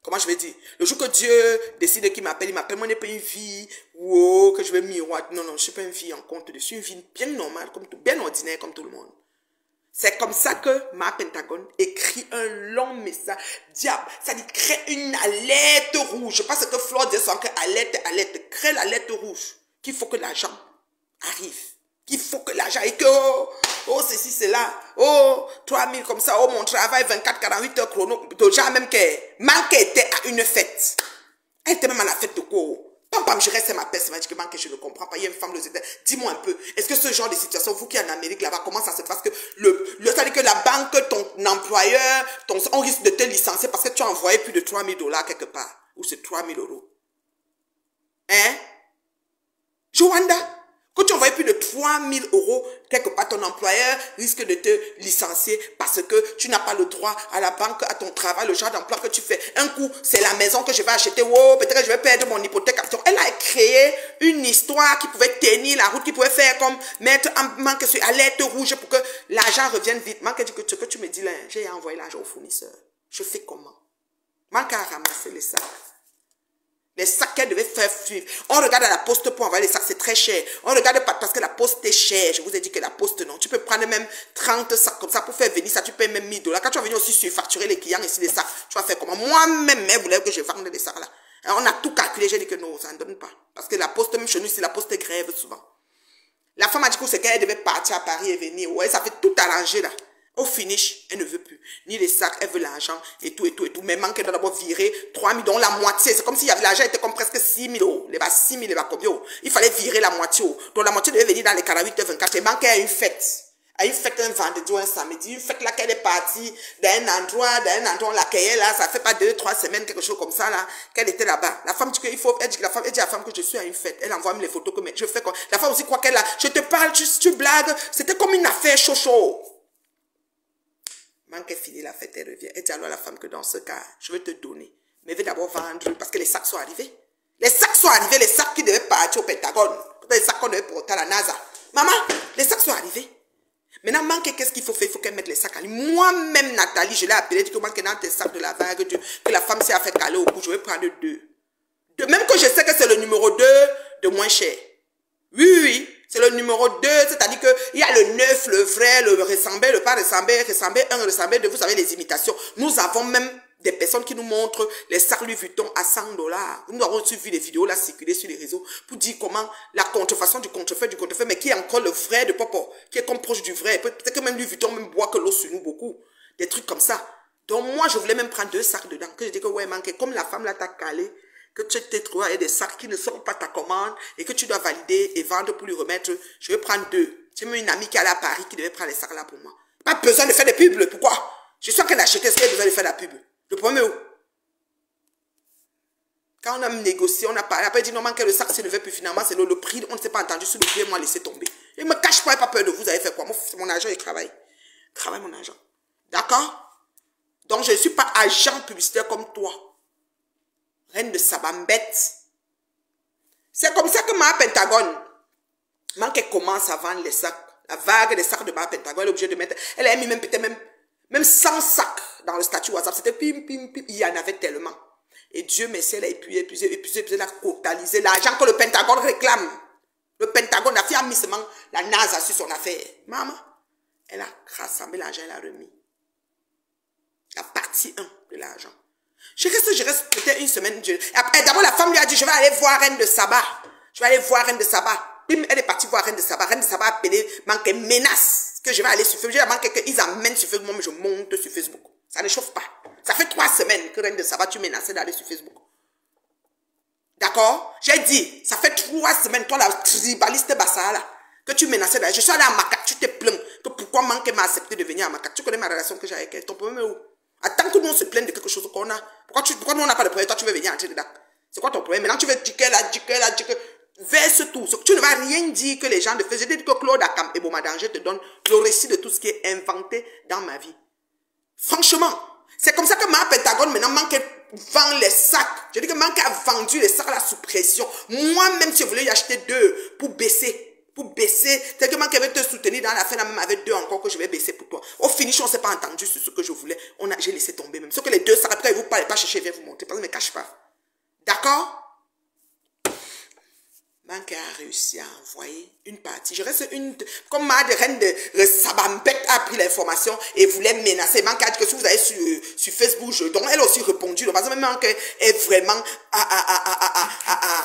comment je vais dire? Le jour que Dieu décide qu'il m'appelle, il m'appelle, moi, je n'ai pas une vie, wow, que je vais miroiter. Non, non, je ne suis pas une vie en compte de. Je suis une vie bien normale, bien ordinaire, comme tout le monde. C'est comme ça que ma Pentagone écrit un long message. Diable, ça dit crée une alerte rouge. Je pense que Flore dit que alerte, crée l'alerte rouge. Qu'il faut que l'argent arrive. Qu'il faut que l'argent et que oh ceci, cela, oh 3 000 comme ça, oh mon travail 24, 48 heures chrono. Déjà même que Manque était à une fête. Elle était même à la fête de quoi? Pam, je reste ma personne, je dis que je ne comprends pas. Il y a une femme, dis-moi un peu, est-ce que ce genre de situation, vous qui êtes en Amérique là-bas, comment ça se passe que ça dit que la banque, ton employeur, on risque de te licencier parce que tu as envoyé plus de 3 000 $ quelque part, ou c'est 3 000 €. Hein? Joanda? Quand tu envoies plus de 3 000 € quelque part, ton employeur risque de te licencier parce que tu n'as pas le droit à la banque, à ton travail, le genre d'emploi que tu fais. Un coup, c'est la maison que je vais acheter. Oh, peut-être que je vais perdre mon hypothèque. Elle a créé une histoire qui pouvait tenir la route, qui pouvait faire comme mettre en Manque sur alerte rouge pour que l'argent revienne vite. Manque dit que ce que tu me dis là, j'ai envoyé l'argent au fournisseur. Je fais comment? Manque a ramassé les sacs. Les sacs qu'elle devait faire suivre. On regarde à la poste pour envoyer les sacs, c'est très cher. On regarde pas parce que la poste est chère. Je vous ai dit que la poste, non. Tu peux prendre même 30 sacs comme ça pour faire venir ça. Tu payes même 1 000 $. Quand tu vas venir aussi surfacturer les clients ici, les sacs, tu vas faire comment? Moi-même, elle voulait que je vende les sacs là. Alors, on a tout calculé. J'ai dit que non, ça ne donne pas. Parce que la poste, même chez nous ici, la poste grève souvent. La femme a dit que c'est qu'elle devait partir à Paris et venir. Ouais, ça fait tout arranger là. Au finish, elle ne veut plus. Ni les sacs, elle veut l'argent et tout. Mais Manque doit d'abord virer 3 000 $, la moitié. C'est comme si l'argent était comme presque 6 000 €. Les bas 6 000, les bas combien? Il fallait virer la moitié. Donc la moitié devait venir dans les 48 heures 24. Et Manque a une fête. à une fête un vendredi ou un samedi, une fête là qu'elle est partie d'un endroit, on l'accueillait là, ça fait pas 2-3 semaines, quelque chose comme ça là, qu'elle était là-bas. La femme dit qu'il faut, elle dit à la femme que je suis à une fête, elle envoie les photos que je fais quoi. La femme aussi croit qu'elle a, je te parle, tu blagues, c'était comme une affaire chaud. Manque fini la fête, elle revient. Elle dit alors à la femme que dans ce cas, je vais te donner, mais je vais d'abord vendre parce que les sacs sont arrivés. Les sacs sont arrivés, les sacs qui devaient partir au Pentagone, les sacs qu'on devait porter à la NASA. Maman, les sacs sont arrivés. Maintenant, manque, qu'est-ce qu'il faut faire? Il faut qu'elle mette les sacs en ligne. Moi-même, Nathalie, je l'ai appelé, dit que manque dans tes sacs de la vague, que la femme s'est fait caler au bout, je vais prendre 2. De même que je sais que c'est le numéro 2 de moins cher. Oui, c'est le numéro 2, c'est-à-dire qu'il y a le neuf, le vrai, le ressemblé, le pas ressemblé, ressemblé 1, ressemblé 2, vous savez, les imitations. Nous avons même des personnes qui nous montrent les sacs Louis Vuitton à 100 $. Nous avons aussi vu les vidéos là circuler sur les réseaux pour dire comment la contrefaçon du contrefait, mais qui est encore le vrai de Popo, qui est comme proche du vrai. Peut-être que même Louis Vuitton même boit que l'eau sur nous beaucoup. Des trucs comme ça. Donc moi, je voulais même prendre 2 sacs dedans. Que je dis que ouais, manqué, comme la femme là t'a calé, que tu t'es trouvé avec des sacs qui ne sont pas ta commande et que tu dois valider et vendre pour lui remettre, je vais prendre 2. J'ai même une amie qui est allée à Paris qui devait prendre les sacs là pour moi. Pas besoin de faire des pubs. Pourquoi? Je suis sûre qu'elle a acheté, est-ce qu'elle a besoin de faire la pub? Le problème est où? Quand on a négocié, on a parlé, après dit non, manque le sac, c'est ne veut plus finalement, c'est le prix, on ne s'est pas entendu sur le prix, moi laissé tomber. Je ne me cache pas, pas peur de vous, vous avez fait quoi? Moi, c'est mon argent, je travaille. Je travaille mon argent. D'accord? Donc, je ne suis pas agent publicitaire comme toi. Reine de Sabambette. C'est comme ça que ma Pentagone, manque commence à vendre les sacs. La vague des sacs de ma Pentagone, elle est obligée de mettre, elle a mis même peut-être même 100 sacs dans le statut WhatsApp. C'était pim, pim, pim. Il y en avait tellement. Et Dieu merci, elle a épuisé, elle a totalisé l'argent que le Pentagone réclame. Le Pentagone, la fille a mis seulement la NASA sur son affaire. Maman, elle a rassemblé l'argent, elle a remis. La partie 1 de l'argent. Je reste peut-être une semaine. D'abord, la femme lui a dit, je vais aller voir Reine de Saba. Je vais aller voir Reine de Saba. Bim, elle est partie voir Reine de Saba. Reine de Saba a appelé, manque menace que je vais aller sur Facebook. J'ai manqué qu'ils amènent sur Facebook. Moi, je monte sur Facebook. Ça ne chauffe pas. Ça fait 3 semaines que Reine de Saba, tu menaçais d'aller sur Facebook. D'accord? J'ai dit, ça fait 3 semaines, toi, la tribaliste Bassa, là, que tu menaçais d'aller. Je suis allée à Macac, tu t'es plaint que pourquoi manque m'a accepté de venir à Macac. Tu connais ma relation que j'ai avec elle. Ton problème est où? Attends que nous on se plaigne de quelque chose qu'on a. Pourquoi nous on n'a pas de problème? Toi, tu veux venir entrer dedans. C'est quoi ton problème? Maintenant, tu veux dire que verse tout. Tu ne vas rien dire que les gens de Facebook. J'ai dit que Claude Akam et Boma Danger te donne le récit de tout ce qui est inventé dans ma vie. Franchement, c'est comme ça que ma Pentagone maintenant manque vend les sacs. Je dis que manque a vendu les sacs là sous pression. Moi-même, si je voulais y acheter 2 pour baisser. C'est que manque veut te soutenir dans la fin, même avec 2 encore que je vais baisser pour toi. Au finish, on ne s'est pas entendu sur ce que je voulais. J'ai laissé tomber même. Sauf que les 2 sacs, après, vous ne parlez pas chercher, viens vous monter. Parce que ne me cache pas. D'accord? Manque a réussi à envoyer une partie. Je reste comme ma reine de Sabambette a pris l'information et voulait menacer. Manque a dit que si vous allez sur Facebook, donc elle a aussi répondu. Parce que même Manque est vraiment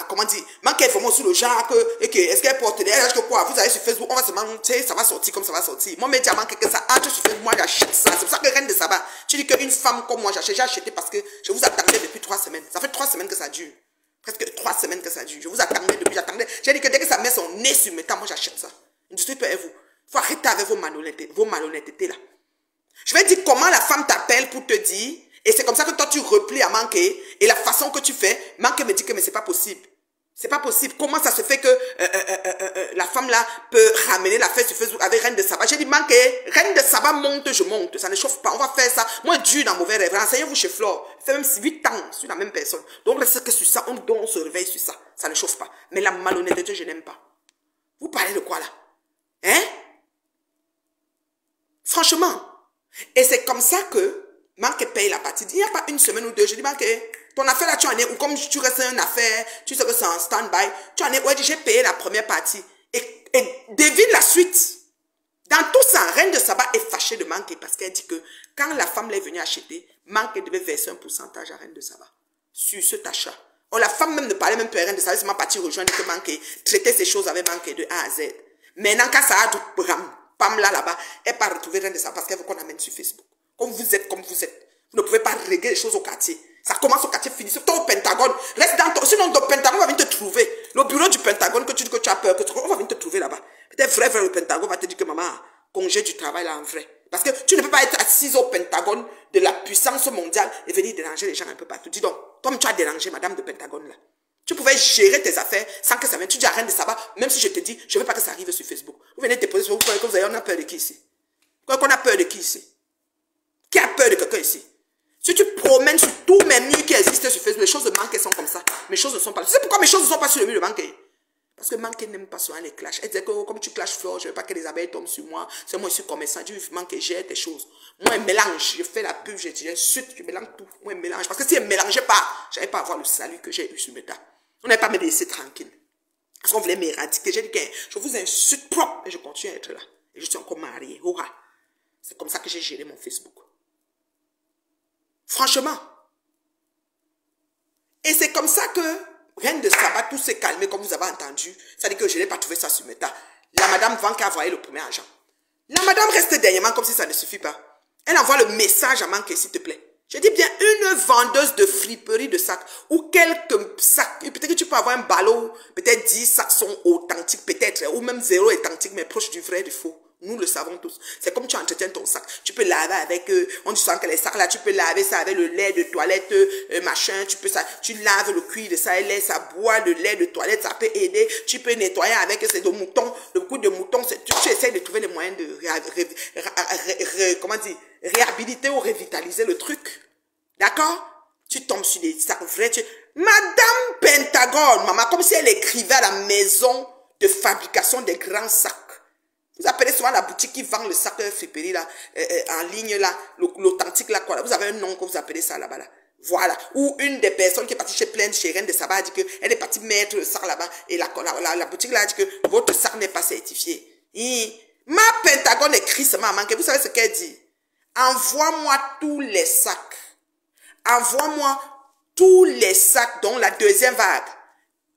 comment dire, Manque est vraiment sous le genre que, est-ce qu'elle porte elle a dit que quoi, vous allez sur Facebook, on va se mentir, ça va sortir comme ça va sortir. Moi, mais dis à Manque que ça entre sur Facebook, moi j'achète ça. C'est pour ça que reine de Saba, tu dis qu'une femme comme moi, j'ai acheté parce que je vous attendais depuis 3 semaines. Ça fait 3 semaines que ça dure. Presque 3 semaines que ça dure. Je vous attendais depuis, j'attendais. J'ai dit que dès que ça met son nez sur mes temps, moi j'achète ça. Je suis peu et vous. Il faut arrêter avec vos malhonnêtetés là. Je vais dire comment la femme t'appelle pour te dire, et c'est comme ça que toi tu replies à Manqué, et la façon que tu fais, Manqué me dit que mais c'est pas possible. C'est pas possible. Comment ça se fait que la femme là peut ramener la fête sur Facebook avec Reine de Saba? J'ai dit, Manqué, Reine de Saba monte, je monte. Ça ne chauffe pas. On va faire ça. Moi, Dieu dans mauvais rêve. Renseignez-vous chez Flore. Ça fait même 8 ans sur la même personne. Donc, reste que sur ça, on se réveille sur ça. Ça ne chauffe pas. Mais la malhonnêteté, je n'aime pas. Vous parlez de quoi là? Hein? Franchement. Et c'est comme ça que Manqué paye la partie. Il n'y a pas une semaine ou 2. Je dis, Manqué, ton affaire là, tu en es, ou comme tu restes une affaire, tu sais que c'est en stand-by, tu en es, ouais, j'ai payé la première partie. Et devine la suite. Dans tout ça, Reine de Saba est fâchée de Manqué parce qu'elle dit que quand la femme est venue acheter, Manqué devait verser un pourcentage à Reine de Saba sur cet achat. Oh, la femme même ne parlait même plus à Reine de Saba, c'est ma partie rejoindre que Manqué, traiter ces choses avec Manqué de A à Z. Maintenant, quand ça a tout pam là-bas, elle part retrouver Reine de Saba parce qu'elle veut qu'on amène sur Facebook. Comme vous êtes. Vous ne pouvez pas régler les choses au quartier. Ça commence au quartier, finit sur ton Pentagone. Reste dans ton... Sinon, le Pentagone va venir te trouver. Le bureau du Pentagone que tu dis que tu as peur, on va venir te trouver là-bas. Peut-être vrai, le Pentagone va te dire que maman, congé du travail là en vrai. Parce que tu ne peux pas être assise au Pentagone de la puissance mondiale et venir déranger les gens un peu partout. Dis donc, comme tu as dérangé madame de Pentagone là. Tu pouvais gérer tes affaires sans que ça vienne. Tu dis à Reine de Saba, même si je te dis, je ne veux pas que ça arrive sur Facebook. Vous venez déposer sur Facebook, vous avez, on a peur de qui ici? Qu'on a peur de qui ici? Qui a peur de quelqu'un ici? Si tu promènes sur tous mes murs qui existent sur Facebook, les choses de Manqué sont comme ça. Mes choses ne sont pas. Tu sais pourquoi mes choses ne sont pas sur le mur de Manqué? Parce que Manqué n'aime pas souvent les clashs. Elle disait que comme tu clashes fort, je ne veux pas que les abeilles tombent sur moi. C'est moi, je suis commerçant. Je Manqué, j'ai tes choses. Moi, je mélange. Je fais la pub, j'insulte, je mélange tout. Moi, je mélange. Parce que si je ne mélangeais pas, je n'allais pas avoir le salut que j'ai eu sur Meta. On n'allait pas me laisser tranquille. Parce qu'on voulait m'éradiquer. J'ai dit que je vous insulte propre. Et je continue à être là. Et je suis encore mariée. Hurrah. C'est comme ça que j'ai géré mon Facebook. Franchement. Et c'est comme ça que Reine de Saba, tout s'est calmé comme vous avez entendu. C'est-à-dire que je n'ai pas trouvé ça sur Meta. La madame Van qui a envoyé le premier agent. La madame reste dernièrement comme si ça ne suffit pas. Elle envoie le message à Manqué, s'il te plaît. Je dis bien une vendeuse de friperie de sacs ou quelques sacs. Peut-être que tu peux avoir un ballot, peut-être 10 sacs sont authentiques, peut-être, ou même 0 authentique, mais proche du vrai et du faux. Nous le savons tous. C'est comme tu entretiens ton sac. Tu peux laver avec, on dit souvent que les sacs là, tu peux laver ça avec le lait de toilette, machin, tu peux ça, tu laves le cuir de ça, ça boit le lait de toilette, ça peut aider. Tu peux nettoyer avec, c'est de mouton, le coup de mouton, tu essaies de trouver les moyens de, comment dire, réhabiliter ou revitaliser le truc. D'accord? Tu tombes sur des sacs vrais, Madame Pentagone, maman, comme si elle écrivait à la maison de fabrication des grands sacs. Vous appelez souvent la boutique qui vend le sac friperie là, en ligne là, l'authentique là, quoi. Vous avez un nom que vous appelez ça là-bas là. Voilà. Ou une des personnes qui est partie chez Plaine, chez Reine de Saba, a dit qu'elle est partie mettre le sac là-bas et la boutique là a dit que votre sac n'est pas certifié. Ma Pentagone écrit ce maman, que vous savez ce qu'elle dit? Envoie-moi tous les sacs. Envoie-moi tous les sacs dont la deuxième vague.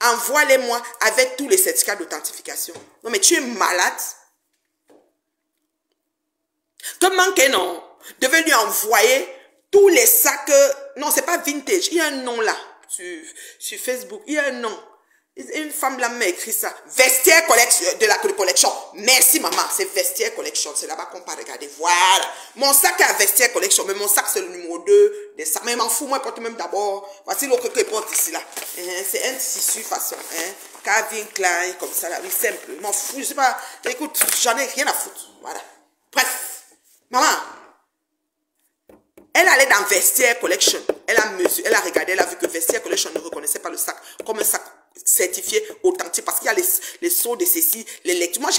Envoie-les-moi avec tous les certificats d'authentification. Non mais tu es malade. Que Manqué, non, devait lui envoyer tous les sacs, non, c'est pas vintage, il y a un nom là, sur Facebook, il y a un nom. Une femme là m'a écrit ça, Vestiaire Collection, de la collection. Merci maman, c'est Vestiaire Collection, c'est là-bas qu'on peut regarder, voilà. Mon sac est à Vestiaire Collection, mais mon sac c'est le numéro 2 des sacs, mais m'en fous, moi, porte même d'abord, voici l'autre que je porte ici là. C'est un tissu façon, Calvin Klein, comme ça là, oui, simple, m'en fous, je sais pas, écoute, j'en ai rien à foutre, voilà. Bref. Maman, elle allait dans Vestiaire Collection. Elle a mesuré, elle a regardé, elle a vu que Vestiaire Collection ne reconnaissait pas le sac comme un sac certifié authentique parce qu'il y a les sceaux de ceci, les lectures. Moi,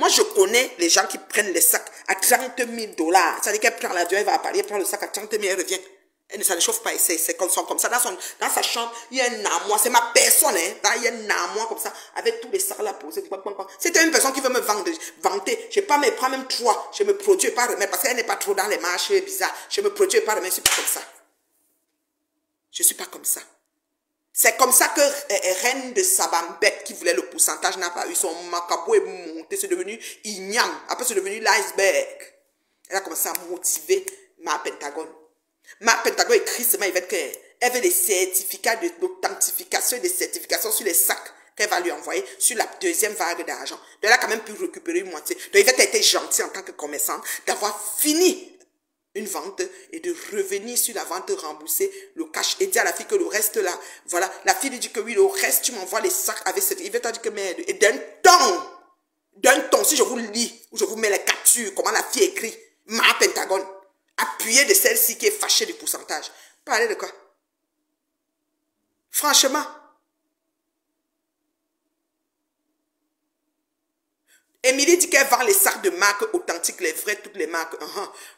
je connais les gens qui prennent les sacs à 30 000 $. C'est-à-dire qu'elle prend l'avion, elle va à Paris, elle prend le sac à 30 000, elle revient. Elle ne s'en chauffe pas, c'est comme ça. Dans sa chambre, il y a un armoire, c'est ma personne, il y a un armoire comme ça, avec tous les sacs là posés. C'était une personne qui veut me vanter. Je ne pas me prendre même 3, je me produis pas remettre, parce qu'elle n'est pas trop dans les marchés bizarres. Je me produis pas remettre, je ne suis pas comme ça. Je ne suis pas comme ça. C'est comme ça que Reine de Sabambette, qui voulait le pourcentage, n'a pas eu son macabo est monté, c'est devenu igname. Après, c'est devenu l'iceberg. Elle a commencé à motiver ma Pentagone. Ma Pentagone écrit seulement, elle veut des certificats d'authentification et des certifications sur les sacs qu'elle va lui envoyer sur la deuxième vague d'argent. Donc, elle a quand même pu récupérer une moitié. Donc, Yvette a été gentille en tant que commerçante d'avoir fini une vente et de revenir sur la vente, rembourser le cash et dire à la fille que le reste là, voilà, la fille lui dit que oui, le reste, tu m'envoies les sacs avec cette... Yvette a dit que merde, et d'un ton, si je vous lis, ou je vous mets les captures, comment la fille écrit, ma Pentagone, appuyée de celle-ci qui est fâchée du pourcentage. Parlez de quoi? Franchement. Émilie dit qu'elle vend les sacs de marque authentiques, les vrais, toutes les marques.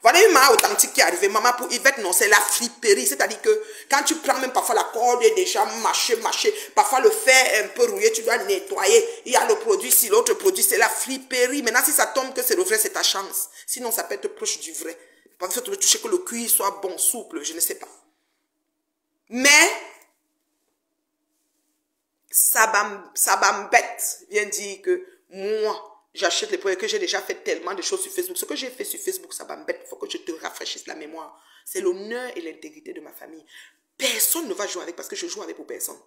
Voilà une marque authentique qui est arrivée. Maman, pour Yvette, non, c'est la friperie. C'est-à-dire que quand tu prends même parfois la corde est déjà mâchée, parfois le fer est un peu rouillé, tu dois nettoyer. Il y a le produit, si l'autre produit, c'est la friperie. Maintenant, si ça tombe que c'est le vrai, c'est ta chance. Sinon, ça peut être proche du vrai. Parce que tu veux toucher que le cuir soit bon, souple, je ne sais pas. Mais, Sabambette vient dire que moi, j'achète les produits que j'ai déjà fait tellement de choses sur Facebook. Ce que j'ai fait sur Facebook, ça m'embête. Il faut que je te rafraîchisse la mémoire. C'est l'honneur et l'intégrité de ma famille. Personne ne va jouer avec parce que je joue avec pour personne.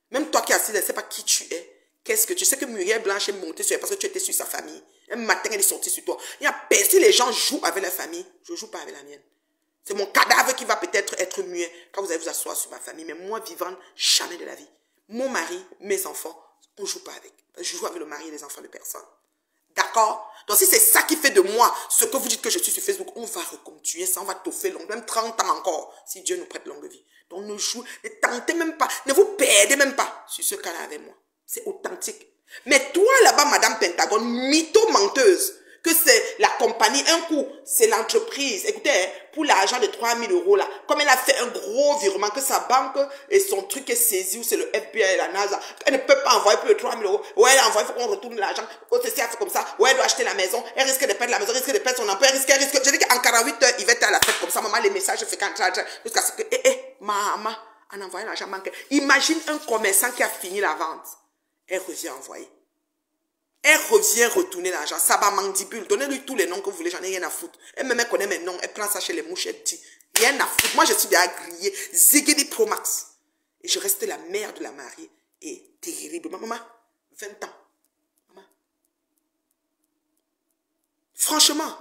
Même toi qui es assis, je ne sais pas qui tu es, Qu'est-ce que tu sais que Muriel Blanche est montée sur elle parce que tu étais sur sa famille. Un matin, elle est sortie sur toi. Il y a si les gens jouent avec la famille, je ne joue pas avec la mienne. C'est mon cadavre qui va peut-être être muet quand vous allez vous asseoir sur ma famille. Mais moi, vivante, jamais de la vie. Mon mari, mes enfants, on ne joue pas avec. Je joue avec le mari et les enfants de personne. D'accord? Donc si c'est ça qui fait de moi ce que vous dites que je suis sur Facebook, on va recontinuer ça, on va toffer long, même 30 ans encore, si Dieu nous prête longue vie. Donc ne jouez, ne tentez même pas, ne vous perdez même pas sur ce cas-là avec moi. C'est authentique. Mais toi là-bas, Madame Pentagone, mytho-menteuse, que c'est la compagnie, un coup, c'est l'entreprise. Écoutez, hein, pour l'argent de 3 000 € là, comme elle a fait un gros virement, que sa banque et son truc est saisi, ou c'est le FBI et la NASA, elle ne peut pas envoyer plus de 3 000 €. Ouais, elle a envoyé, il faut qu'on retourne l'argent. OTC a fait comme ça. Ouais, elle doit acheter la maison. Elle risque de perdre la maison, risque de perdre son emploi, elle risque. Je dis qu'en 48 heures, il va être à la fête comme ça. Maman, les messages fréquents, jusqu'à ce que, maman, en envoyant l'argent bancaire. Imagine un commerçant qui a fini la vente. Elle revient envoyer. Elle revient retourner l'argent. Ça va mandibule. Donnez-lui tous les noms que vous voulez. J'en ai rien à foutre. Elle me connaît mes noms. Elle prend ça chez les mouches. Elle dit rien à foutre. Moi, je suis déjà grillée. Zigidi Pro Max. Et je reste la mère de la mariée. Et terrible. Maman, 20 ans. Maman. Franchement.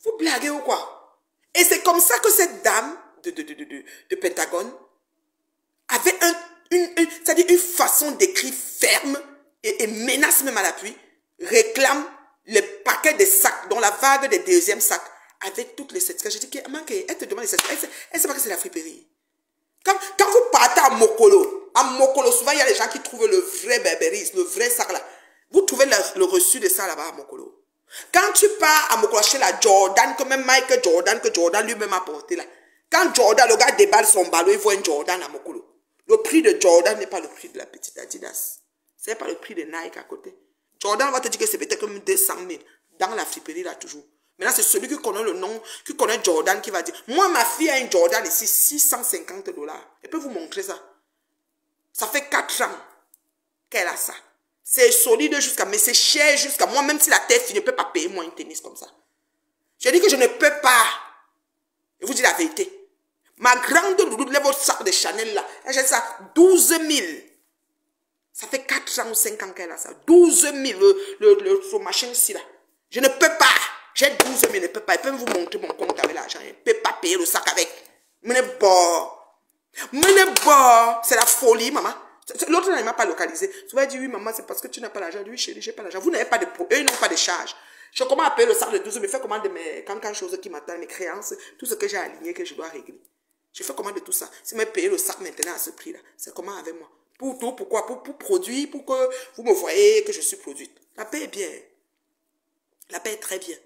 Vous blaguez ou quoi? Et c'est comme ça que cette dame de Pentagone avait c'est-à-dire une façon d'écrire ferme et menace même à l'appui, réclame les paquets de sacs, dont la vague des deuxièmes sacs, avec toutes les certificats. Je dis qu'elle te demande les certificats. Elle sait pas que c'est la friperie. Quand vous partez à Mokolo, souvent il y a des gens qui trouvent le vrai Berberis, le vrai sac là. Vous trouvez le reçu de ça là-bas à Mokolo. Quand tu pars à Mokolo chez la Jordan, que même Michael Jordan, que Jordan lui-même a porté là. Quand Jordan, le gars déballe son ballon, il voit un Jordan à Mokolo. Le prix de Jordan n'est pas le prix de la petite Adidas. Ce n'est pas le prix de Nike à côté. Jordan va te dire que c'est peut-être comme 200 000. Dans la friperie là toujours. Maintenant, c'est celui qui connaît le nom, qui connaît Jordan qui va dire, moi, ma fille a un Jordan ici, 650 $. Elle peut vous montrer ça. Ça fait 4 ans qu'elle a ça. C'est solide jusqu'à, mais c'est cher jusqu'à moi, même si la tête je ne peux pas payer moi un tennis comme ça. Je dis que je ne peux pas. Je vous dis la vérité. Ma grande loulou, lève votre sac de Chanel là. Elle achète ça 12 000. Ça fait 4 ans ou 5 ans qu'elle a ça. 12 000, le machin ici là. Je ne peux pas. J'ai 12 000, je ne peux pas. Elle peut vous montrer mon compte avec l'argent. Je ne peux pas payer le sac avec. Mais bon. C'est la folie, maman. L'autre ne m'a pas localisé. Tu vas dire, oui, maman, c'est parce que tu n'as pas l'argent. Oui, chérie, j'ai pas l'argent. Vous n'avez pas de eux, ils n'ont pas de charge. Je commence à payer le sac de 12 000. Je fais comment de mes quand choses qui m'attendent, mes créances, tout ce que j'ai aligné, que je dois régler. Je fais comment de tout ça? Si je paye le sac maintenant à ce prix-là, c'est comment avec moi? Pour tout, pourquoi? Pour produire, pour que vous me voyez que je suis produite. La paix est bien. La paix est très bien.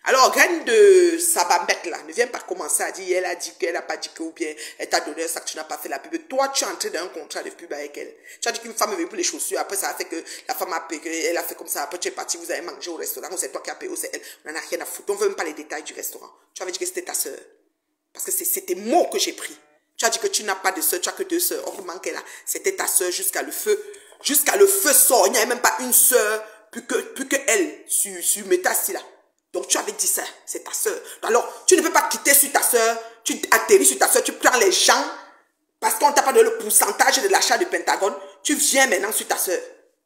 Alors, graine de Sabambette là, ne viens pas commencer à dire, elle a dit qu'elle n'a pas dit que, ou bien, elle t'a donné un sac, tu n'as pas fait la pub. Toi, tu es entré dans un contrat de pub avec elle. Tu as dit qu'une femme est venue pour les chaussures, après ça a fait que la femme a payé, elle a fait comme ça, après tu es parti, vous avez mangé au restaurant, ou c'est toi qui as payé, ou c'est elle. On n'en a rien à foutre, on ne veut même pas les détails du restaurant. Tu avais dit que c'était ta soeur. Parce que c'est tes mots que j'ai pris. Tu as dit que tu n'as pas de soeur, tu as que 2 soeurs. Or, manquait là, c'était ta soeur jusqu'à le feu. Jusqu'à le feu sort. Il n'y avait même pas une soeur, plus que elle, sur Métassi là. Donc, tu avais dit ça, c'est ta soeur. Alors, tu ne peux pas quitter sur ta soeur, tu atterris sur ta soeur, tu prends les gens, parce qu'on t'a pas donné le pourcentage de l'achat du Pentagone, tu viens maintenant sur ta soeur.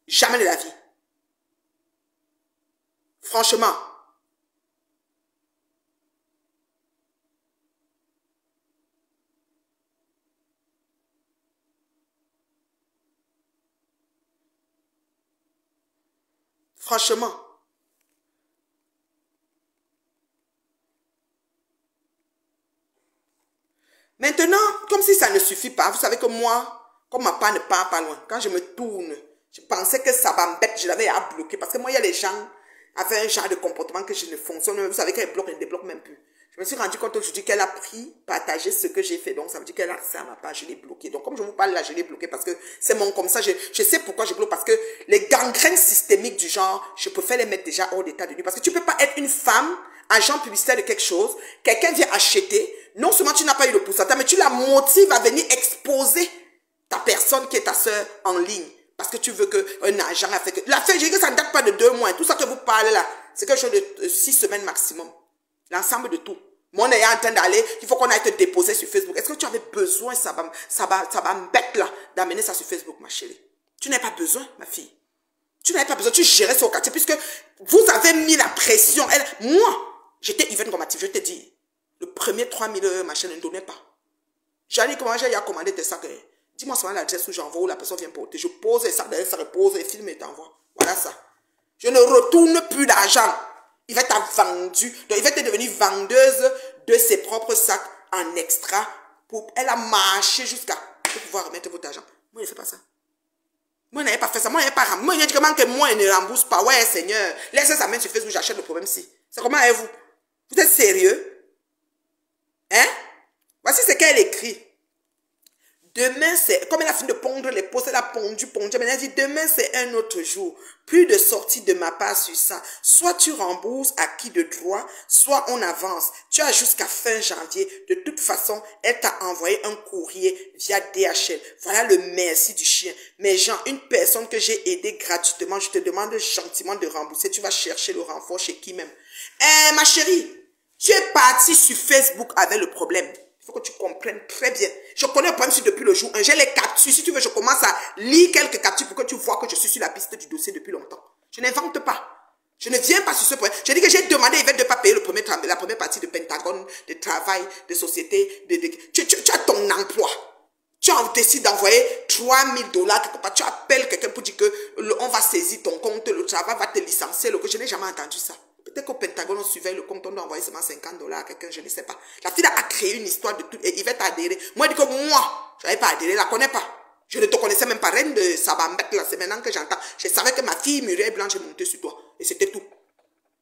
Jamais de la vie. Franchement. Franchement. Maintenant, comme si ça ne suffit pas, vous savez que moi, comme ma part ne part pas loin, quand je me tourne, je pensais que ça m'embête, je l'avais à bloquer. Parce que moi, il y a les gens avec un genre de comportement que je ne fonctionne. Vous savez qu'elle bloque, elle ne débloque même plus. Je me suis rendu compte aujourd'hui qu'elle a pris, partagé ce que j'ai fait. Donc, ça veut dire qu'elle a accès à ma page, je l'ai bloqué. Donc, comme je vous parle là, je l'ai bloqué parce que c'est mon comme ça. Je sais pourquoi je bloque. Parce que les gangrènes systémiques du genre, je préfère les mettre déjà hors d'état de nuit. Parce que tu ne peux pas être une femme, agent publicitaire de quelque chose. Quelqu'un vient acheter. Non seulement tu n'as pas eu le pourcentage, mais tu la motives à venir exposer ta personne qui est ta soeur en ligne. Parce que tu veux qu'un agent a fait que... La fait, je dis que ça ne date pas de 2 mois. Tout ça que vous parlez là, c'est quelque chose de 6 semaines maximum. L'ensemble de tout. Mon est en train d'aller, il faut qu'on aille te déposer sur Facebook. Est-ce que tu avais besoin, ça va m'embête là, d'amener ça sur Facebook, ma chérie? Tu n'as pas besoin, ma fille. Tu n'avais pas besoin, tu gérais ça au quartier, puisque vous avez mis la pression. Moi, j'étais event combatif, je te dis. Le premier 3000 machin ne donnait pas. J'ai dit comment j'ai commandé tes sacs. Dis-moi seulement l'adresse où j'envoie, où la personne vient porter. Je pose les sacs derrière, ça repose, et filme et t'envoie. Voilà ça. Je ne retourne plus d'argent. Il va être vendu. Donc, il va être devenue vendeuse de ses propres sacs en extra. Elle a marché jusqu'à pouvoir remettre votre argent. Moi, je ne fais pas ça. Moi, je n'avais pas fait ça. Moi, je n'avais pas remboursé. Moi, je dis comment que moi, je ne rembourse pas. Ouais, Seigneur. Laissez ça même sur Facebook, j'achète le problème si. C'est comment est-vous? Vous êtes sérieux? Hein? Voici ce qu'elle écrit. Demain, c'est, comme elle a fini de pondre les posts, elle a pondu. Maintenant, elle dit, demain, c'est un autre jour. Plus de sortie de ma part sur ça. Soit tu rembourses à qui de droit, soit on avance. Tu as jusqu'à fin janvier. De toute façon, elle t'a envoyé un courrier via DHL. Voilà le merci du chien. Mais Jean, une personne que j'ai aidée gratuitement, je te demande gentiment de rembourser. Tu vas chercher le renfort chez qui même? Ma chérie, tu es partie sur Facebook avec le problème. Il faut que tu comprennes très bien. Je connais le problème depuis le jour 1. J'ai les captures. Si tu veux, je commence à lire quelques captures pour que tu vois que je suis sur la piste du dossier depuis longtemps. Je n'invente pas. Je ne viens pas sur ce point. Je dis que j'ai demandé à Yvette de ne pas payer la première partie de Pentagone, de travail, de société. Tu as ton emploi. Tu décides d'envoyer 3000 $. Quelque part. Tu appelles quelqu'un pour dire que on va saisir ton compte, le travail va te licencier. Je n'ai jamais entendu ça. Peut-être qu'au Pentagone, on surveille le compte, on doit envoyer seulement 50 $ à quelqu'un, je ne sais pas. La fille a créé une histoire de tout, et il va t'adhérer. Moi, je dis que moi, je n'avais pas adhéré, je ne la connais pas. Je ne te connaissais même pas, reine de Sabambette, là, c'est maintenant que j'entends. Je savais que ma fille Muriel Blanche est montée sur toi, et c'était tout.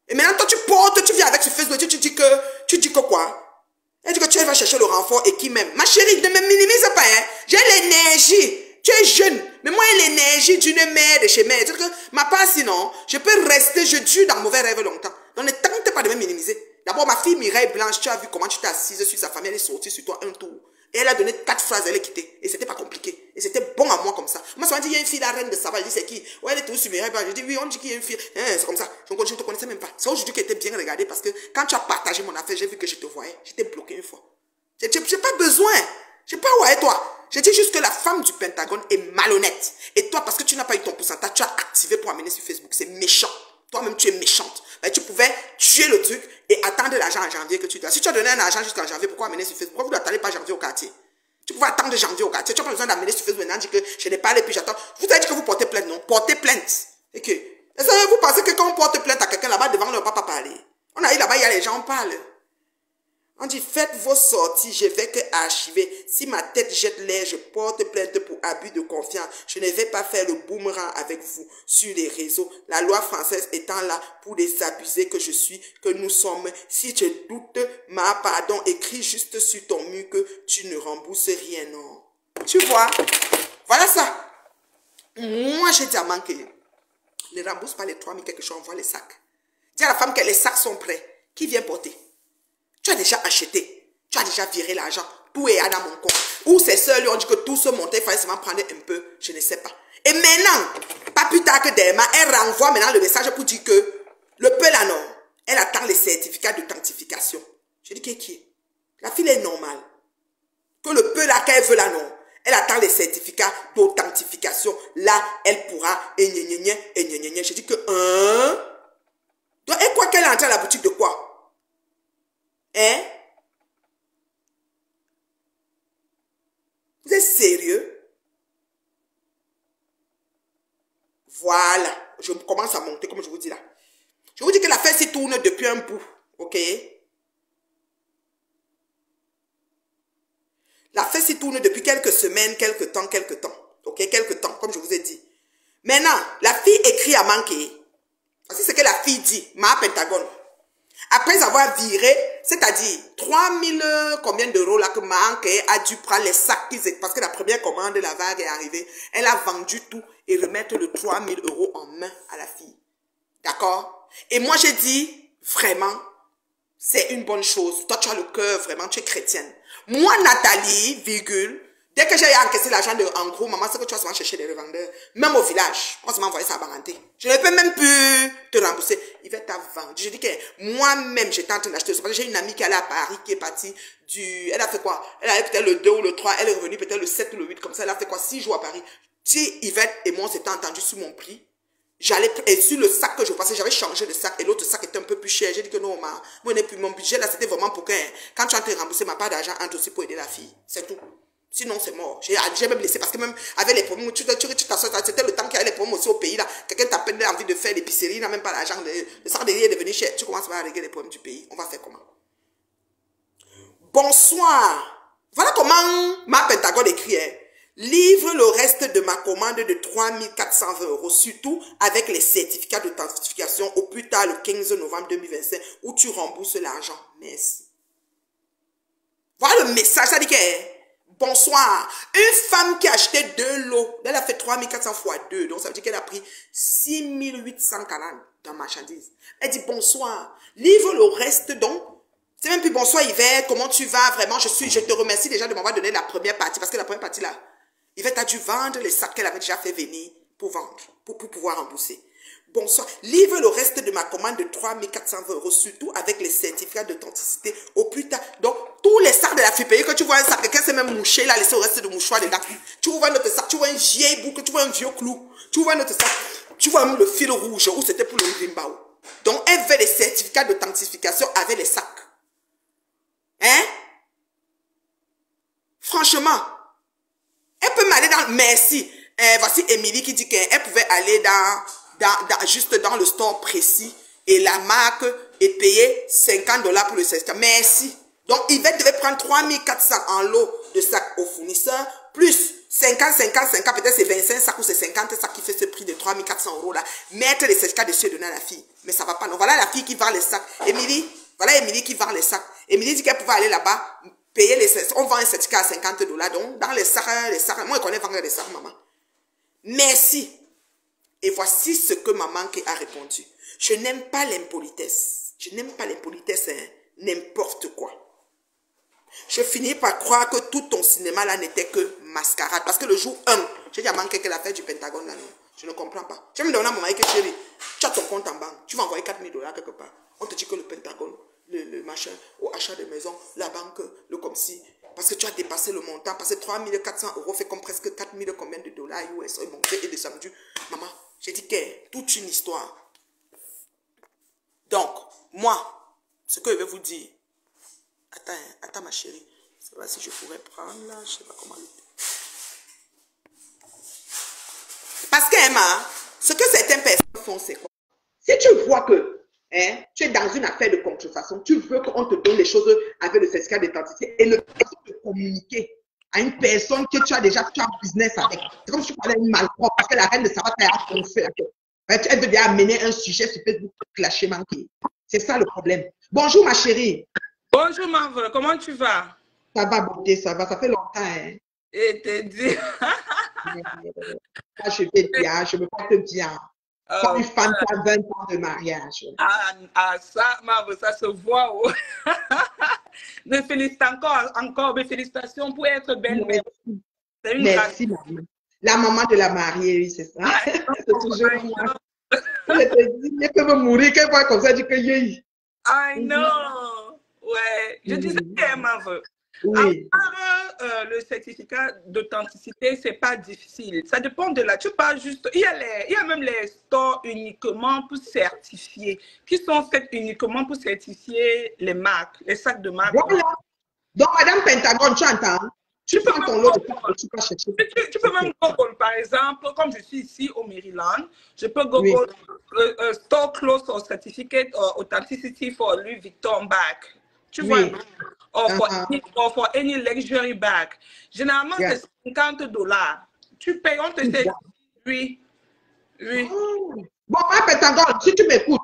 Et maintenant, toi, tu portes, tu viens avec sur Facebook, tu dis que quoi? Elle dit que tu vas chercher le renfort, et qui même? Ma chérie, ne me minimise pas, hein. J'ai l'énergie. Tu es jeune, mais moi j'ai l'énergie d'une mère de chez mère. C'est-à-dire que ma part sinon, je peux rester, je dure dans mauvais rêve longtemps. Donc ne tente pas de me minimiser. D'abord ma fille Mireille Blanche, tu as vu comment tu t'es assise sur sa famille, elle est sortie sur toi un tour. Et elle a donné 4 phrases, elle est quittée. Et c'était pas compliqué. Et c'était bon à moi comme ça. Moi, souvent dit, il y a une fille, la reine de Saba, je dis c'est qui? Ouais, elle est toujours sur Mireille Blanche. Je dis oui, on dit qu'il y a une fille. C'est comme ça. Je ne te connaissais même pas. C'est aujourd'hui qu'elle était bien regardée parce que quand tu as partagé mon affaire, j'ai vu que je te voyais. J'étais bloqué une fois. J'ai pas besoin. Je sais pas où est toi. Je dis juste que la femme du Pentagone est malhonnête. Et toi, parce que tu n'as pas eu ton pourcentage, tu as activé pour amener sur Facebook. C'est méchant. Toi-même, tu es méchante. Mais tu pouvais tuer le truc et attendre l'argent en janvier que tu dois. Si tu as donné un argent jusqu'en janvier, pourquoi amener sur Facebook? Pourquoi vous n'attendez pas janvier au quartier? Tu pouvais attendre janvier au quartier. Tu n'as pas besoin d'amener sur Facebook maintenant. Dis que je n'ai pas allé puis j'attends. Vous avez dit que vous portez plainte, non? Portez plainte. Et que, est-ce que vous pensez que quand on porte plainte à quelqu'un là-bas devant, on ne va pas parler? On a eu là-bas, il y a les gens, on parle. On dit, faites vos sorties, je vais que archiver. Si ma tête jette l'air, je porte plainte pour abus de confiance. Je ne vais pas faire le boomerang avec vous sur les réseaux. La loi française étant là pour les abusés que je suis, que nous sommes. Si tu doutes, ma pardon, écris juste sur ton mur que tu ne rembourses rien, non. Tu vois? Voilà ça. Moi, j'ai dit à manquer. Ne rembourse pas les 3000 quelque chose, envoie les sacs. Dis à la femme que les sacs sont prêts. Qui vient porter? Tu as déjà acheté, tu as déjà viré l'argent, tout est dans mon compte. Ou ces soeurs lui ont dit que tout se montait, il fallait seulement prendre un peu, je ne sais pas. Et maintenant, pas plus tard que demain, elle renvoie maintenant le message pour dire que le peu là non, elle attend les certificats d'authentification. Je dis qui est? La fille est normale. Que le peu là qu'elle veut là non, elle attend les certificats d'authentification. Là, elle pourra, et je dis que, donc, et quoi qu'elle entre à la boutique de quoi? Hein? Vous êtes sérieux? Voilà. Je commence à monter comme je vous dis là. Je vous dis que l'affaire s'y tourne depuis un bout. Ok? L'affaire s'y tourne depuis quelques semaines, quelques temps. Ok? Quelques temps, comme je vous ai dit. Maintenant, la fille écrit à manquer. Voici ce que la fille dit. Ma Pentagone. Après avoir viré, c'est-à-dire 3000 combien d'euros là que Manqué a dû prendre les sacs parce que la première commande de la vague est arrivée. Elle a vendu tout et remettre le 3000 € en main à la fille. D'accord? Et moi j'ai dit, vraiment, c'est une bonne chose. Toi tu as le cœur, vraiment, tu es chrétienne. Moi Nathalie, virgule, Dès que j'ai encaissé l'argent de en gros, maman, c'est que tu vas souvent chercher des revendeurs. Même au village, on se m'a envoyé ça à Baranté. Je ne peux même plus te rembourser. Il va t'avoir vendu. Je dis que moi-même, j'étais en train d'acheter. Parce que j'ai une amie qui est allée à Paris, qui est partie du... Elle a fait quoi? Elle avait peut-être le 2 ou le 3. Elle est revenue peut-être le 7 ou le 8. Comme ça, elle a fait quoi? 6 jours à Paris. Si Yvette et moi, on s'était entendu sur mon prix, j'allais... Et sur le sac que je passais, j'avais changé de sac. Et l'autre sac était un peu plus cher. J'ai dit que non, moi, mon budget, là, c'était vraiment pour que... Quand tu as remboursé ma part d'argent, entre aussi pour aider la fille. C'est tout. Sinon, c'est mort. J'ai même laissé parce que même avec les problèmes, tu t'assois, c'était le temps qu'il y avait les problèmes aussi au pays là. Quelqu'un t'a peine envie de faire l'épicerie, il n'a même pas l'argent. Le sac de riz est devenu cher. Tu commences à régler les problèmes du pays. On va faire comment? Bonsoir. Voilà comment ma Pentagone écrit. Hein. Livre le reste de ma commande de 3 420 €, surtout avec les certificats d'authentification au plus tard le 15 novembre 2025 où tu rembourses l'argent. Merci. Voilà le message, ça dit que... Bonsoir. Une femme qui a acheté 2 lots, elle a fait 3 400 fois 2, donc ça veut dire qu'elle a pris 6 840 dans marchandises. Elle dit bonsoir. Livre le reste donc. C'est même plus bonsoir Yvette, comment tu vas vraiment? Je te remercie déjà de m'avoir donné la première partie, parce que la première partie là, Yvette a dû vendre les sacs qu'elle avait déjà fait venir pour vendre, pour pouvoir rembourser. Bonsoir. Livre le reste de ma commande de 3 420 €, surtout avec les certificats d'authenticité au plus tard. Donc, tous les sacs de la FIPE, que tu vois un sac, quelqu'un s'est même mouché, là, laissé au reste de mouchoir dedans. Tu vois notre sac, tu vois une vieille boucle, tu vois un vieux clou. Tu vois notre sac, tu vois même le fil rouge, où c'était pour le rimbao. Donc, elle veut les certificats d'authentification avec les sacs. Hein? Franchement, elle peut m'aller dans... Merci. Voici Émilie qui dit qu'elle pouvait aller juste dans le store précis et la marque et payer 50 $ pour le certificat. Merci. Donc, Yvette devait prendre 3 400 en lot de sacs au fournisseur, plus 50, peut-être c'est 25 sacs ou c'est 50 sacs qui fait ce prix de 3 400 € là. Mettre les certificats dessus et donner à la fille. Mais ça va pas. Non, voilà la fille qui vend les sacs. Émilie, voilà Émilie qui vend les sacs. Émilie dit qu'elle pouvait aller là-bas, payer les certificats. On vend un certificat à 50 $. Donc, dans les sacs, moi je connais vendre des sacs, maman. Merci. Et voici ce que maman qui a répondu. Je n'aime pas l'impolitesse. Je n'aime pas l'impolitesse, hein, n'importe quoi. Je finis par croire que tout ton cinéma là n'était que mascarade. Parce que le jour 1, j'ai dit à manqué qu'elle a fait du Pentagone là, non. Je ne comprends pas. Je vais me donner à mon mari que chérie, tu as ton compte en banque. Tu vas envoyer 4 000 $ quelque part. On te dit que le Pentagone, le machin, au achat de maison, la banque, le comme si. Parce que tu as dépassé le montant. Parce que 3 400 € fait comme presque 4 000 combien de dollars US. Bon, est descendu. Maman, j'ai dit que toute une histoire. Donc, moi, ce que je vais vous dire. Attends ma chérie. Je ne sais pas si je pourrais prendre là. Je ne sais pas comment le faire. Parce que, Emma, ce que certaines personnes font, c'est quoi? Si tu vois que tu es dans une affaire de contrefaçon, tu veux qu'on te donne les choses avec le certificat d'identité et le fait de communiquer à une personne que tu as déjà fait un business avec. C'est comme si tu parlais à une malpropre parce que la reine de Sarah a fait. Elle veut bien amener un sujet sur Facebook pour clasher manquer. C'est ça le problème. Bonjour ma chérie. Bonjour Marve, comment tu vas? Ça va, beauté, ça va, ça fait longtemps. Hein. Et te dis. Je vais bien, je me porte bien. Comme une femme qui a 20 ans de mariage. Ça, Marve, ça se voit. Oh. Me félicite encore, mes félicitations pour être belle. Merci, maman. La maman de la mariée, oui, c'est ça. C'est toujours moi. Je te dis, elle peut me mourir, qu'elle voit comme ça, du que yé. I know. Ouais, je disais que Marve. Oui. Avoir le certificat d'authenticité, c'est pas difficile. Ça dépend de là. Tu parles juste. Il y a même les stores uniquement pour certifier, qui sont faits uniquement pour certifier les marques, les sacs de marque. Voilà. Donc, Madame Pentagone, tu entends? Tu prends ton lot de sacs, tu peux chercher. Tu peux même Google, par exemple, comme je suis ici au Maryland, je peux Google store close or certificate or authenticity for Louis Vuitton bag. Tu vois, or for any luxury bag. Généralement, c'est 50 $. Tu payes, on te dit oui. Oh. Bon, ma Pentagone, si tu m'écoutes,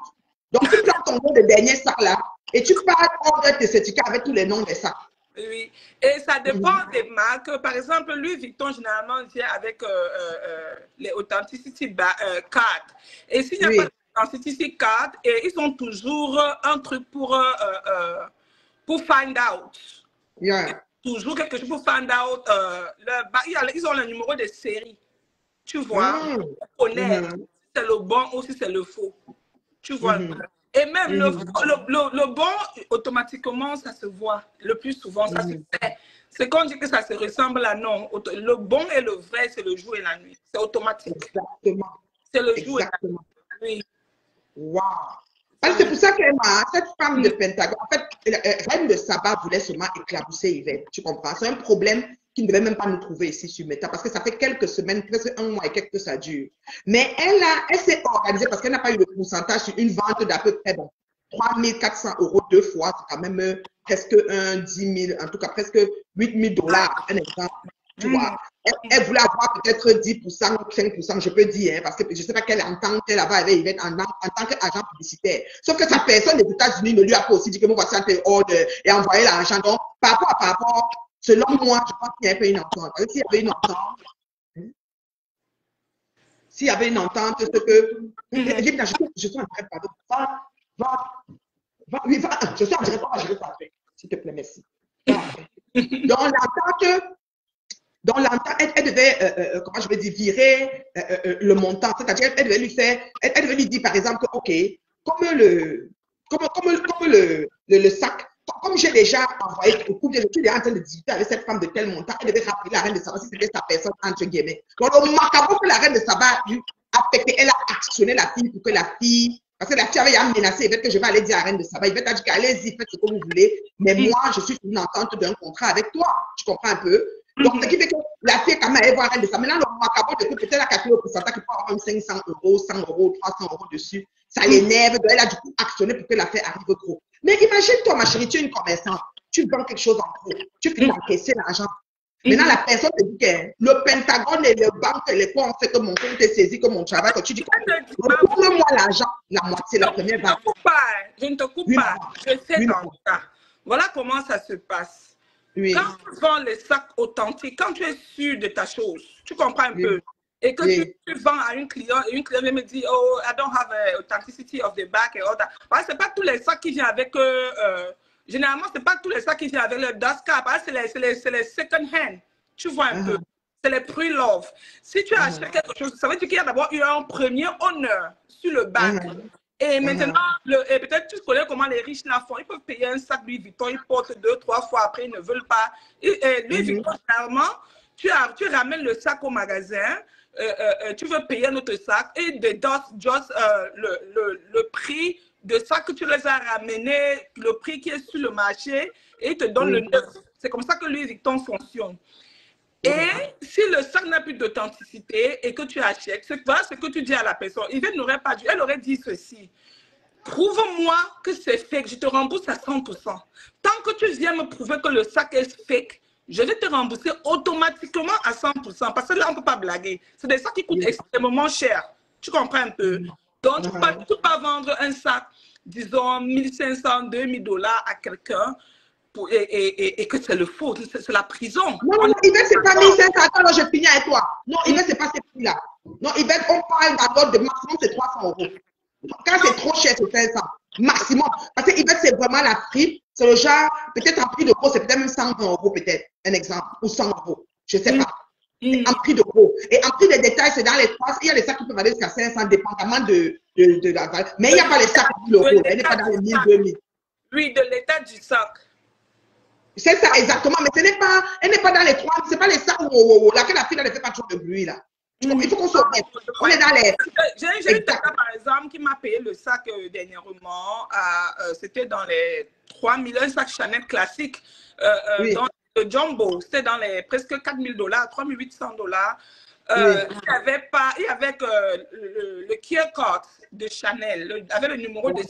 donc tu prends ton lot de dernier sac là et tu pars avec tes certificats avec tous les noms des sacs. Oui, et ça dépend des marques. Par exemple, Louis Vuitton, généralement, vient avec les Authenticity Cards. Et s'il n'y a pas d'Authenticity Card, et ils ont toujours un truc pour find out. Yeah. toujours quelque chose pour find out. Ils ont le numéro de série. Tu vois, on connaît si c'est le bon ou si c'est le faux. Tu vois. Et même le bon, automatiquement, ça se voit. Le plus souvent, ça se fait. C'est quand on dit que ça se ressemble à non. Le bon et le vrai, c'est le jour et la nuit. C'est automatique. Exactement. C'est le jour et la nuit. Wow. C'est pour ça que cette femme de Pentagone, en fait, Reine de Saba voulait seulement éclabousser Yvette. Tu comprends? C'est un problème qui ne devait même pas nous trouver ici sur Meta parce que ça fait quelques semaines, presque un mois et quelques que ça dure. Mais elle s'est organisée parce qu'elle n'a pas eu le pourcentage sur une vente d'à peu près 3 400 € 2 fois. C'est quand même presque 10 000, en tout cas presque 8 000 $, un exemple. Tu vois, elle voulait avoir peut-être 10% ou 5%, je peux dire, hein, parce que je ne sais pas quelle entente elle avait avec Yvette en tant qu'agent publicitaire. Sauf que sa personne des États-Unis ne lui a pas aussi dit que moi, voici un tel ordre et envoyé l'argent. Donc, par rapport, selon moi, je pense qu'il y a un peu une entente. S'il y avait une entente, c'est que. Je suis en train de pardon. Je suis en train de gérer ça. S'il te plaît, merci. Donc, l'entente, elle devait, comment je vais dire, virer le montant. C'est-à-dire, elle devait lui dire, par exemple, OK, comme le sac, comme j'ai déjà envoyé au couple, je suis déjà en train de discuter avec cette femme de tel montant, elle devait rappeler la reine de Saba si c'était sa personne, entre guillemets. Donc, le macabre que la reine de Saba a fait qu'elle a actionné la fille pour que la fille, parce que la fille avait menacé, Yvette, que je vais aller dire à la reine de Saba. Yvette a dit qu'allez-y, faites ce que vous voulez, mais moi, je suis sur une entente d'un contrat avec toi. Tu comprends un peu? Donc, ce qui fait que la fille, quand même, elle va de ça. Maintenant, le macabre de peut-être la calculé au pourcentage qui peut avoir 500 €, 100 €, 300 € dessus. Ça l'énerve. Donc, elle a du coup actionné pour que l'affaire arrive gros. Mais imagine-toi, ma chérie, tu es une commerçante. Tu vends quelque chose en gros. Tu finis d'encaisser l'argent. Maintenant, la personne te dit que le Pentagone et le banque et les fonds ont fait que mon compte est saisi, que mon travail, que tu dis que retourne-moi l'argent, la moitié, la première banque. Je ne te coupe pas. Je sais dans ça. Voilà comment ça se passe. Quand tu vends les sacs authentiques, quand tu es sûr de ta chose, tu comprends un peu, et que tu vends à une cliente me dit, oh, I don't have authenticity of the bag et all that. Parce que ce n'est pas tous les sacs qui viennent avec, généralement, ce n'est pas tous les sacs qui viennent avec le dust cap, c'est les second hand, tu vois un peu. C'est les pre-love. Si tu achètes quelque chose, ça veut dire qu'il y a d'abord eu un premier honneur sur le bag. Et maintenant, et peut-être tu connais comment les riches la font. Ils peuvent payer un sac Louis Vuitton, ils portent 2, 3 fois, après ils ne veulent pas. Louis Vuitton, généralement, tu ramènes le sac au magasin, tu veux payer un autre sac et dedans, juste le prix de sac que tu les as ramenés, le prix qui est sur le marché, et ils te donnent le neuf. C'est comme ça que Louis Vuitton fonctionne. Et si le sac n'a plus d'authenticité et que tu achètes, voilà ce que tu dis à la personne. Yvette n'aurait pas dû, elle aurait dit ceci. Prouve-moi que c'est fake, je te rembourse à 100%. Tant que tu viens me prouver que le sac est fake, je vais te rembourser automatiquement à 100%. Parce que là, on ne peut pas blaguer. C'est des sacs qui coûtent extrêmement cher. Tu comprends un peu? Donc, tu ne peux pas vendre un sac, disons, 1 500, 2 000 $ à quelqu'un. Et que c'est le faux, c'est la prison. Non, Yvette, c'est pas 1500. Attends, je finis avec toi. Non, Yvette, c'est pas ces prix-là. Non, Yvette, on parle d'un ordre de maximum, c'est 300 €. Quand c'est trop cher, c'est 500. Maximum. Parce que Yvette, c'est vraiment la frime. C'est le genre, peut-être en prix de gros, c'est peut-être même 100 €, peut-être, un exemple, ou 100 €. Je sais pas. En prix de gros. Et en prix de détail, c'est dans les 300. Il y a les sacs qui peuvent aller jusqu'à 500, dépendamment de la valeur. Mais il n'y a pas les sacs à 1000 €. Elle n'est pas dans les 1000, 2000. Oui, de l'état du sac. C'est ça, exactement. Mais elle n'est pas dans les 3, c'est pas les sacs laquelle la fille ne fait pas trop de bruit, là. Il faut qu'on soit honnête. On est dans les. J'ai une tata, par exemple, qui m'a payé le sac dernièrement. C'était dans les 3 000, un sac Chanel classique. Dans le jumbo, c'était dans les presque 4 000 $, 3 800 $. Il y avait le Kia Card de Chanel, avec le numéro de.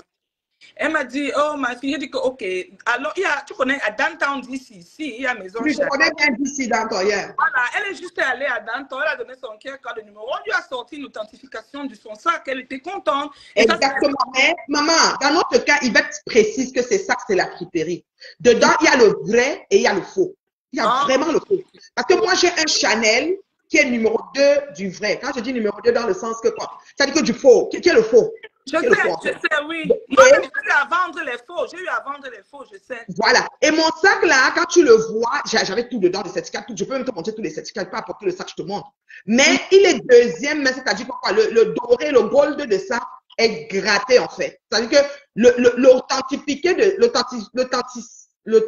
Elle m'a dit, oh ma fille, j'ai dit que ok. Alors, tu connais à Downtown d'ici, il y a maison. Oui, je connais bien d'ici, Downtown, yeah. Voilà, elle est juste allée à Downtown, elle a donné son cœur, de numéro. On lui a sorti une authentification de son sac, elle était contente. Exactement, mais maman, dans notre cas, Yvette précise que ces sacs, c'est la friperie. Dedans, il y a le vrai et il y a le faux. Il y a vraiment le faux. Parce que moi, j'ai un Chanel qui est numéro 2 du vrai. Quand je dis numéro 2, dans le sens que quoi? Ça dit que du faux. Qui est le faux? Je sais, oui. Et, Moi, j'ai eu à vendre les faux. J'ai eu à vendre les faux, je sais. Voilà. Et mon sac là, quand tu le vois, j'avais tout dedans, les certificats, tout. Je peux même te montrer tous les certificats. Je peux apporter le sac, je te montre. Mais il est deuxième, c'est-à-dire quoi, le doré, le gold de ça est gratté en fait. C'est-à-dire que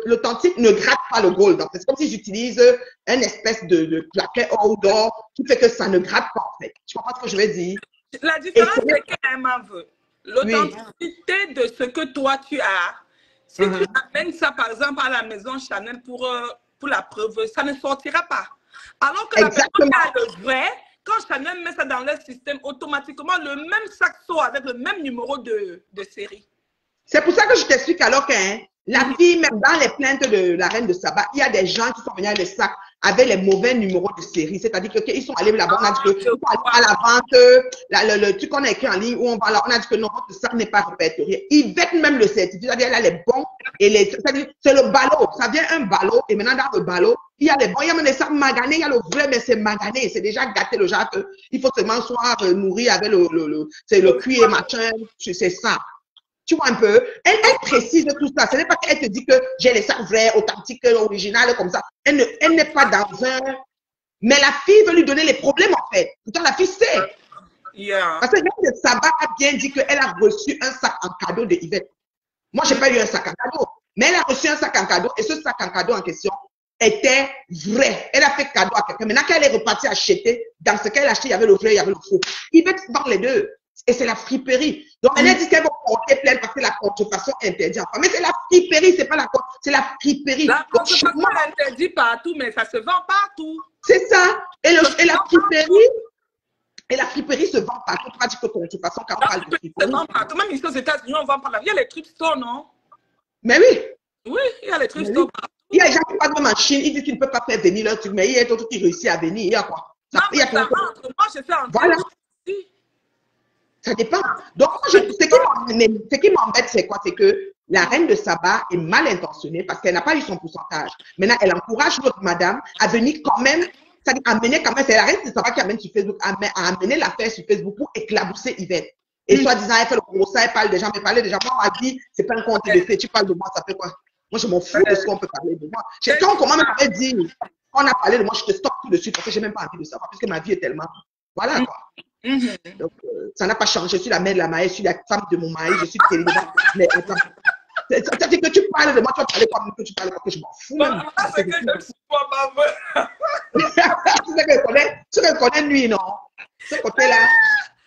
l'authentique ne gratte pas le gold. C'est comme si j'utilise une espèce de plaquet or d'or qui fait que ça ne gratte pas en fait. Tu comprends ce que je veux dire? La différence, c'est qu'elle m'en veut. L'authenticité de ce que toi tu as. Si tu amènes ça, par exemple, à la maison Chanel pour la preuve, ça ne sortira pas. Alors que la personne qui a le vrai, quand Chanel met ça dans leur système, automatiquement, le même sac sort avec le même numéro de série. C'est pour ça que je t'explique alors que la fille, même dans les plaintes de la reine de Saba, il y a des gens qui sont venus avec les sacs avec les mauvais numéros de série. C'est-à-dire qu'ils sont allés là-bas, on a dit que à la vente, le truc qu'on a écrit en ligne où on va là, on a dit que non, votre sac n'est pas répertorié. Ils mettent même le certificat, c'est-à-dire elle a les bons et les. C'est-à-dire c'est le ballot, ça vient un ballot et maintenant dans le ballot, il y a les bons, il y a même les sacs maganés, il y a le vrai, mais c'est magané, c'est déjà gâté le genre il faut seulement soit nourri avec le cuir machin, c'est ça. Tu vois un peu, elle précise tout ça. Ce n'est pas qu'elle te dit que j'ai les sacs vrais, authentiques, originales, comme ça. Elle n'est pas dans un... Mais la fille veut lui donner les problèmes, en fait. Pourtant, la fille sait. Parce que même le Sabah a bien dit qu'elle a reçu un sac en cadeau de Yvette. Moi, je n'ai pas eu un sac en cadeau. Mais elle a reçu un sac en cadeau. Et ce sac en cadeau en question était vrai. Elle a fait cadeau à quelqu'un. Maintenant qu'elle est repartie acheter, dans ce qu'elle a acheté, il y avait le vrai, il y avait le faux. Yvette vend les deux. Et c'est la friperie. Donc, elle dit qu'elle va porter plainte parce que la contrefaçon est interdite. Mais c'est la friperie, c'est pas c'est la friperie. La contrefaçon est interdite partout, mais ça se vend partout. C'est ça. Et la friperie se vend partout. On va dire que contrefaçon, quand on parle de friperie. Se vend partout. Même ici aux États-Unis, on vend partout. Il y a les thrift stores, non? Mais oui. Oui, il y a les thrift stores partout. Il y a des gens qui parlent même en Chine, ils disent qu'ils ne peuvent pas faire venir leur truc, mais il y a d'autres qui réussissent à venir. Il y a quoi? Non, mais ça rentre. Moi, je fais en voilà. Ça dépend. Donc, ce qui m'embête, c'est quoi? C'est que la reine de Saba est mal intentionnée parce qu'elle n'a pas eu son pourcentage. Maintenant, elle encourage notre madame à venir quand même, c'est-à-dire amener quand même, c'est la reine de Saba qui amène sur Facebook, à amener l'affaire sur Facebook pour éclabousser Yvette. Et soi-disant, elle fait le gros ça, elle parle des gens, mais parler des gens. Moi, on m'a dit, c'est pas un compte de fait, tu parles de moi, ça fait quoi? Moi, je m'en fous de ce qu'on peut parler de moi. Quand on commence à me dire, on a parlé de moi, je te stoppe tout de suite parce que j'ai même pas envie de savoir, puisque ma vie est tellement. Voilà, quoi. Donc, ça n'a pas changé. Je suis la mère de la mariée, je suis la femme de mon mari, je suis célibataire. Mais attends, ça dit que tu parles de moi, tu vas parler comme que tu parles parce que je m'en fous. Même. C'est que je ne suis pas ma mère. Tu reconnais lui, non? Ce côté-là,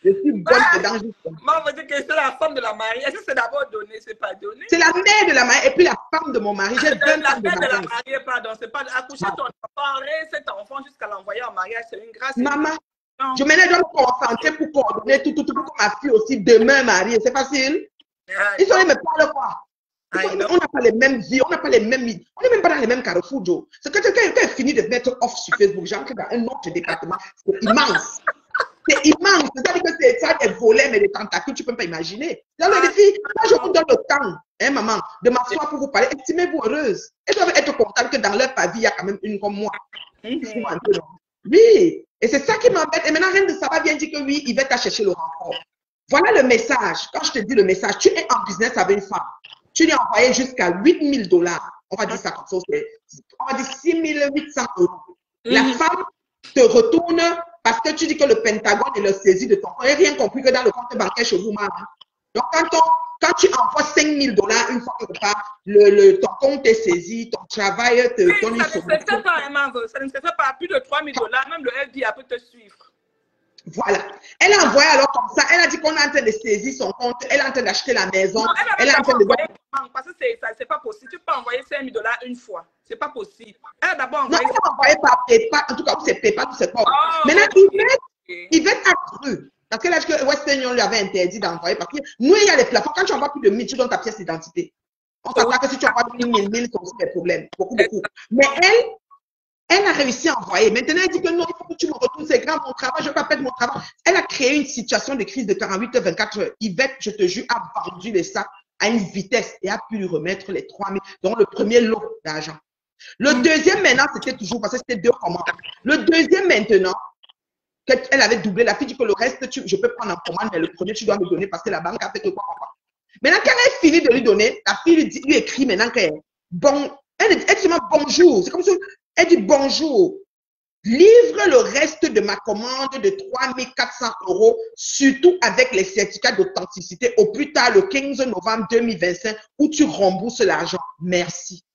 je suis bonne dedans. Moi, on me dit que c'est la femme de la mariée. Est-ce que c'est d'abord donné, c'est pas donné? C'est la mère de la mariée et puis la femme de mon mari. J'ai deux femmes de la mariée, pardon. C'est pas accoucher ton enfant, cet enfant jusqu'à l'envoyer en mariage, c'est une grâce. Maman. Je me dois me concentrer pour coordonner tout pour que ma fille aussi demain mariée. C'est facile. Ils sont me parlent quoi? On n'a pas les mêmes vies, on n'a pas les mêmes. On n'est même pas dans les mêmes carrefours, Joe. C'est que quelqu'un finit de mettre off sur Facebook, j'entre dans un autre département. C'est immense. C'est immense. C'est-à-dire que ça des volets, mais des tentacules, tu ne peux pas imaginer. Dans les filles, moi je vous donne le temps, hein, maman, de m'asseoir pour vous parler. Estimez-vous heureuse. Elles doivent être contentes que dans leur vie, il y a quand même une comme moi. Oui. Et c'est ça qui m'embête. Et maintenant, Reine de Saba vient dire que oui, il va t'a chercher le renfort. Voilà le message. Quand je te dis le message, tu es en business avec une femme. Tu lui as envoyé jusqu'à 8 000 $. On va dire ça comme ça. On va dire 6 800 €. La femme te retourne parce que tu dis que le Pentagone est le saisi de ton compte. Et rien compris que dans le compte bancaire chez vous, maman. Donc, quand tu envoies 5 000 $ une fois que tu pars, ton compte est saisi, ton travail te donne une solution. Ça ne se fait pas, ça ne se fait pas. Plus de 3 000 $, même le FBI peut te suivre. Voilà. Elle a envoyé alors comme ça. Elle a dit qu'on est en train de saisir son compte. Elle est en train d'acheter la maison. Non, elle est en train de... Parce que c'est pas possible. Tu peux envoyer 5 000 $ une fois. C'est pas possible. Elle a d'abord envoyé... Non, elle a envoyé par PayPal. En tout cas, c'est PayPal, c'est pas. Maintenant, Yvette a cru. Parce qu'elle a dit que Western Union lui avait interdit d'envoyer. Parce que nous, il y a les plafonds. Quand tu envoies plus de 1000, tu donnes ta pièce d'identité. On s'attend que si tu envoies 1000, c'est aussi des problèmes. Beaucoup. Mais elle a réussi à envoyer. Maintenant, elle dit que non, il faut que tu me retournes. C'est grave mon travail, je ne veux pas perdre mon travail. Elle a créé une situation de crise de 48 heures, 24 heures. Yvette, je te jure, a vendu les sacs à une vitesse et a pu lui remettre les 3 000, donc le premier lot d'argent. Le deuxième, maintenant, c'était toujours, parce que c'était 2 commandes. Le deuxième, maintenant, qu'elle avait doublé. La fille dit que le reste, je peux prendre en commande, mais le premier, tu dois me donner parce que la banque a fait que quoi. Maintenant, quand elle finit de lui donner, la fille lui écrit maintenant qu'elle bon, elle dit seulement bonjour. C'est comme si elle dit bonjour. Livre le reste de ma commande de 3 400 €, surtout avec les certificats d'authenticité au plus tard le 15 novembre 2025 où tu rembourses l'argent. Merci.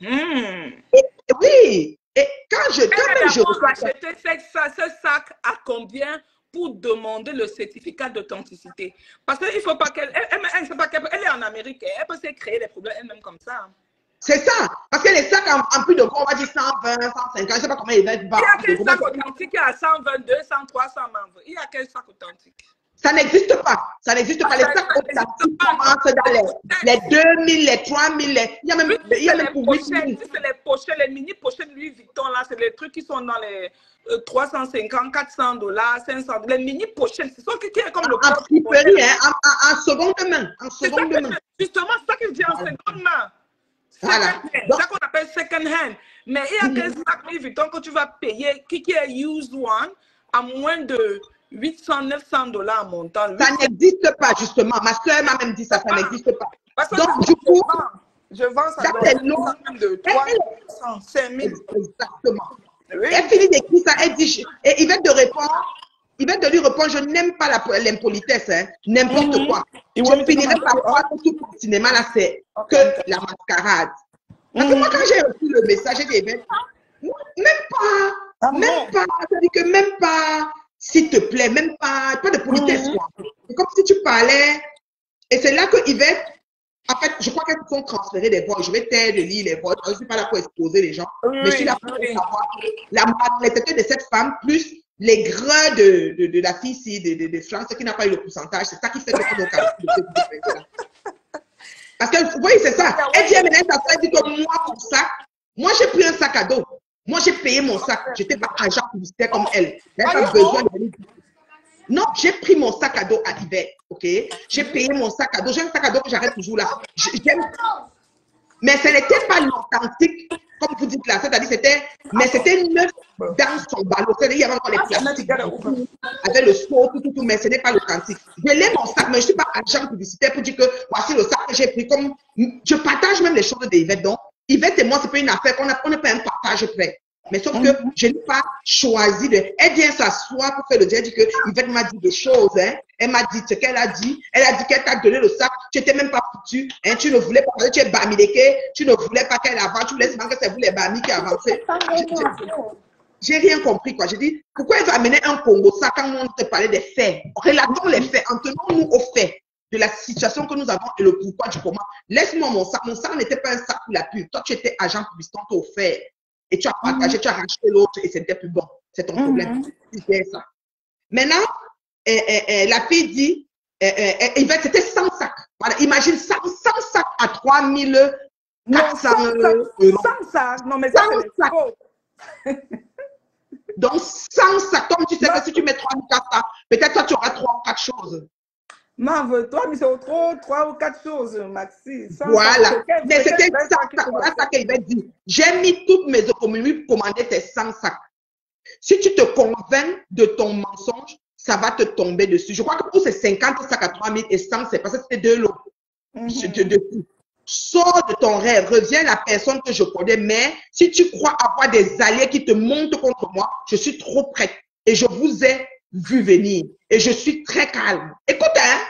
Oui. Et quand même je reçois acheter ce sac à combien pour demander le certificat d'authenticité? Parce qu'il ne faut pas qu'elle... Elle est en Amérique. Elle peut se créer des problèmes elle-même comme ça. C'est ça. Parce que les sacs en plus de gros, on va dire 120, 150, je ne sais pas comment ils vont être bas. Il y a quel sac authentique à 122, 103, 100 membres? Il y a quel sac authentique? Ça n'existe pas. Ça n'existe pas. Les sacs authentiques commencent dans les 2000, les 3000. Il y a même pour 8000. C'est les pochettes, les mini pochettes Louis Vuitton, là, c'est les trucs qui sont dans les 350, 400 $, 500 $. Les mini pochettes, c'est ça qui est comme le en friperie, en seconde main. En seconde main. Justement, c'est ça que je dis en seconde main. Voilà. C'est ça qu'on appelle second hand. Mais il y a quel sac Louis Vuitton que tu vas payer, qui est used one, à moins de 800, 900 $ en montant. Ça n'existe pas, justement. Ma soeur m'a même dit ça, ça n'existe pas. Parce que donc, du coup, je vends ça de 300, 5000. Exactement. Oui. Elle finit d'écrire ça, elle dit, et il va te répondre, lui répondre, je n'aime pas l'impolitesse, hein, n'importe quoi. Je finirai par croire que tout le cinéma là, c'est que la mascarade. Parce que moi, quand j'ai reçu le message, j'ai dit, même pas, c'est-à-dire que même pas, s'il te plaît, même pas de politesse, quoi. C'est comme si tu parlais, et c'est là que Yvette, en fait, je crois qu'elles sont transférées des voix. Je vais taire de lire les voix. Je ne suis pas là pour exposer les gens. Mais je suis là pour savoir la malhonnêteté de cette femme, plus les grains de la fille ici, de France, qui n'a pas eu le pourcentage. C'est ça qui fait que c'est nos cas. Parce que, vous voyez, c'est ça. Elle vient maintenant, elle dit que moi, pour ça, moi, j'ai pris un sac à dos. Moi, j'ai payé mon sac. Je n'étais pas agent publicitaire comme elle. Elle n'a pas besoin de... Non, j'ai pris mon sac à dos à Yvette, ok? J'ai payé mon sac à dos. J'ai un sac à dos que j'arrête toujours là. Mais ce n'était pas l'authentique, comme vous dites là. C'est-à-dire, c'était neuf dans son ballot. C'est-à-dire, il y avait encore les plastiques avec le sport, tout, mais ce n'est pas l'authentique. Je l'ai mon sac, mais je ne suis pas agent publicitaire pour dire que voici le sac que j'ai pris. Comme je partage même les choses d'Yvette. Donc, Yvette et moi, c'est pas une affaire qu'on n'est pas un partage prêt. Mais sauf que je n'ai pas choisi de... Elle vient s'asseoir pour faire le dire. Elle dit que Yvette m'a dit des choses. Hein. Elle m'a dit ce qu'elle a dit. Elle a dit qu'elle t'a donné le sac. Tu n'étais même pas foutu. Hein. Tu ne voulais pas... Tu es bamileke. Tu ne voulais pas qu'elle avance. Tu voulais seulement que c'est vous les bamis qui avançaient. J'ai rien compris, quoi. J'ai dit, pourquoi elle va amener un Congo ça quand on te parlait des faits? Relatons les faits. En tenons-nous aux faits de la situation que nous avons et le pourquoi du comment. Laisse-moi mon sac. Mon sac n'était pas un sac pour la pub. Toi, tu étais agent publicitaire au fait. Et tu as partagé, tu as racheté l'autre et c'était plus bon. C'est ton problème. C'est ça. Maintenant, la fille dit, c'était 100 sacs. Voilà, imagine 100 sacs à 3400 €. 100 sacs. Non, mais ça, c'est trop. Donc, 100 sacs. Comme tu sais que si tu mets 3400, peut-être toi, tu auras 3 ou 4 choses. Non, toi, mais c'est trop, 3 ou 4 choses, Maxi. Voilà. Mais c'était ça qu'il va dire. J'ai mis toutes mes économies pour commander tes 100 sacs. Si tu te convaincs de ton mensonge, ça va te tomber dessus. Je crois que pour ces 50 sacs à 3000 et 100, c'est parce que c'était 2 lots. Sors de ton rêve, reviens à la personne que je connais, mais si tu crois avoir des alliés qui te montent contre moi, je suis trop prête. Et je vous ai vu venir. Et je suis très calme. Écoute, hein.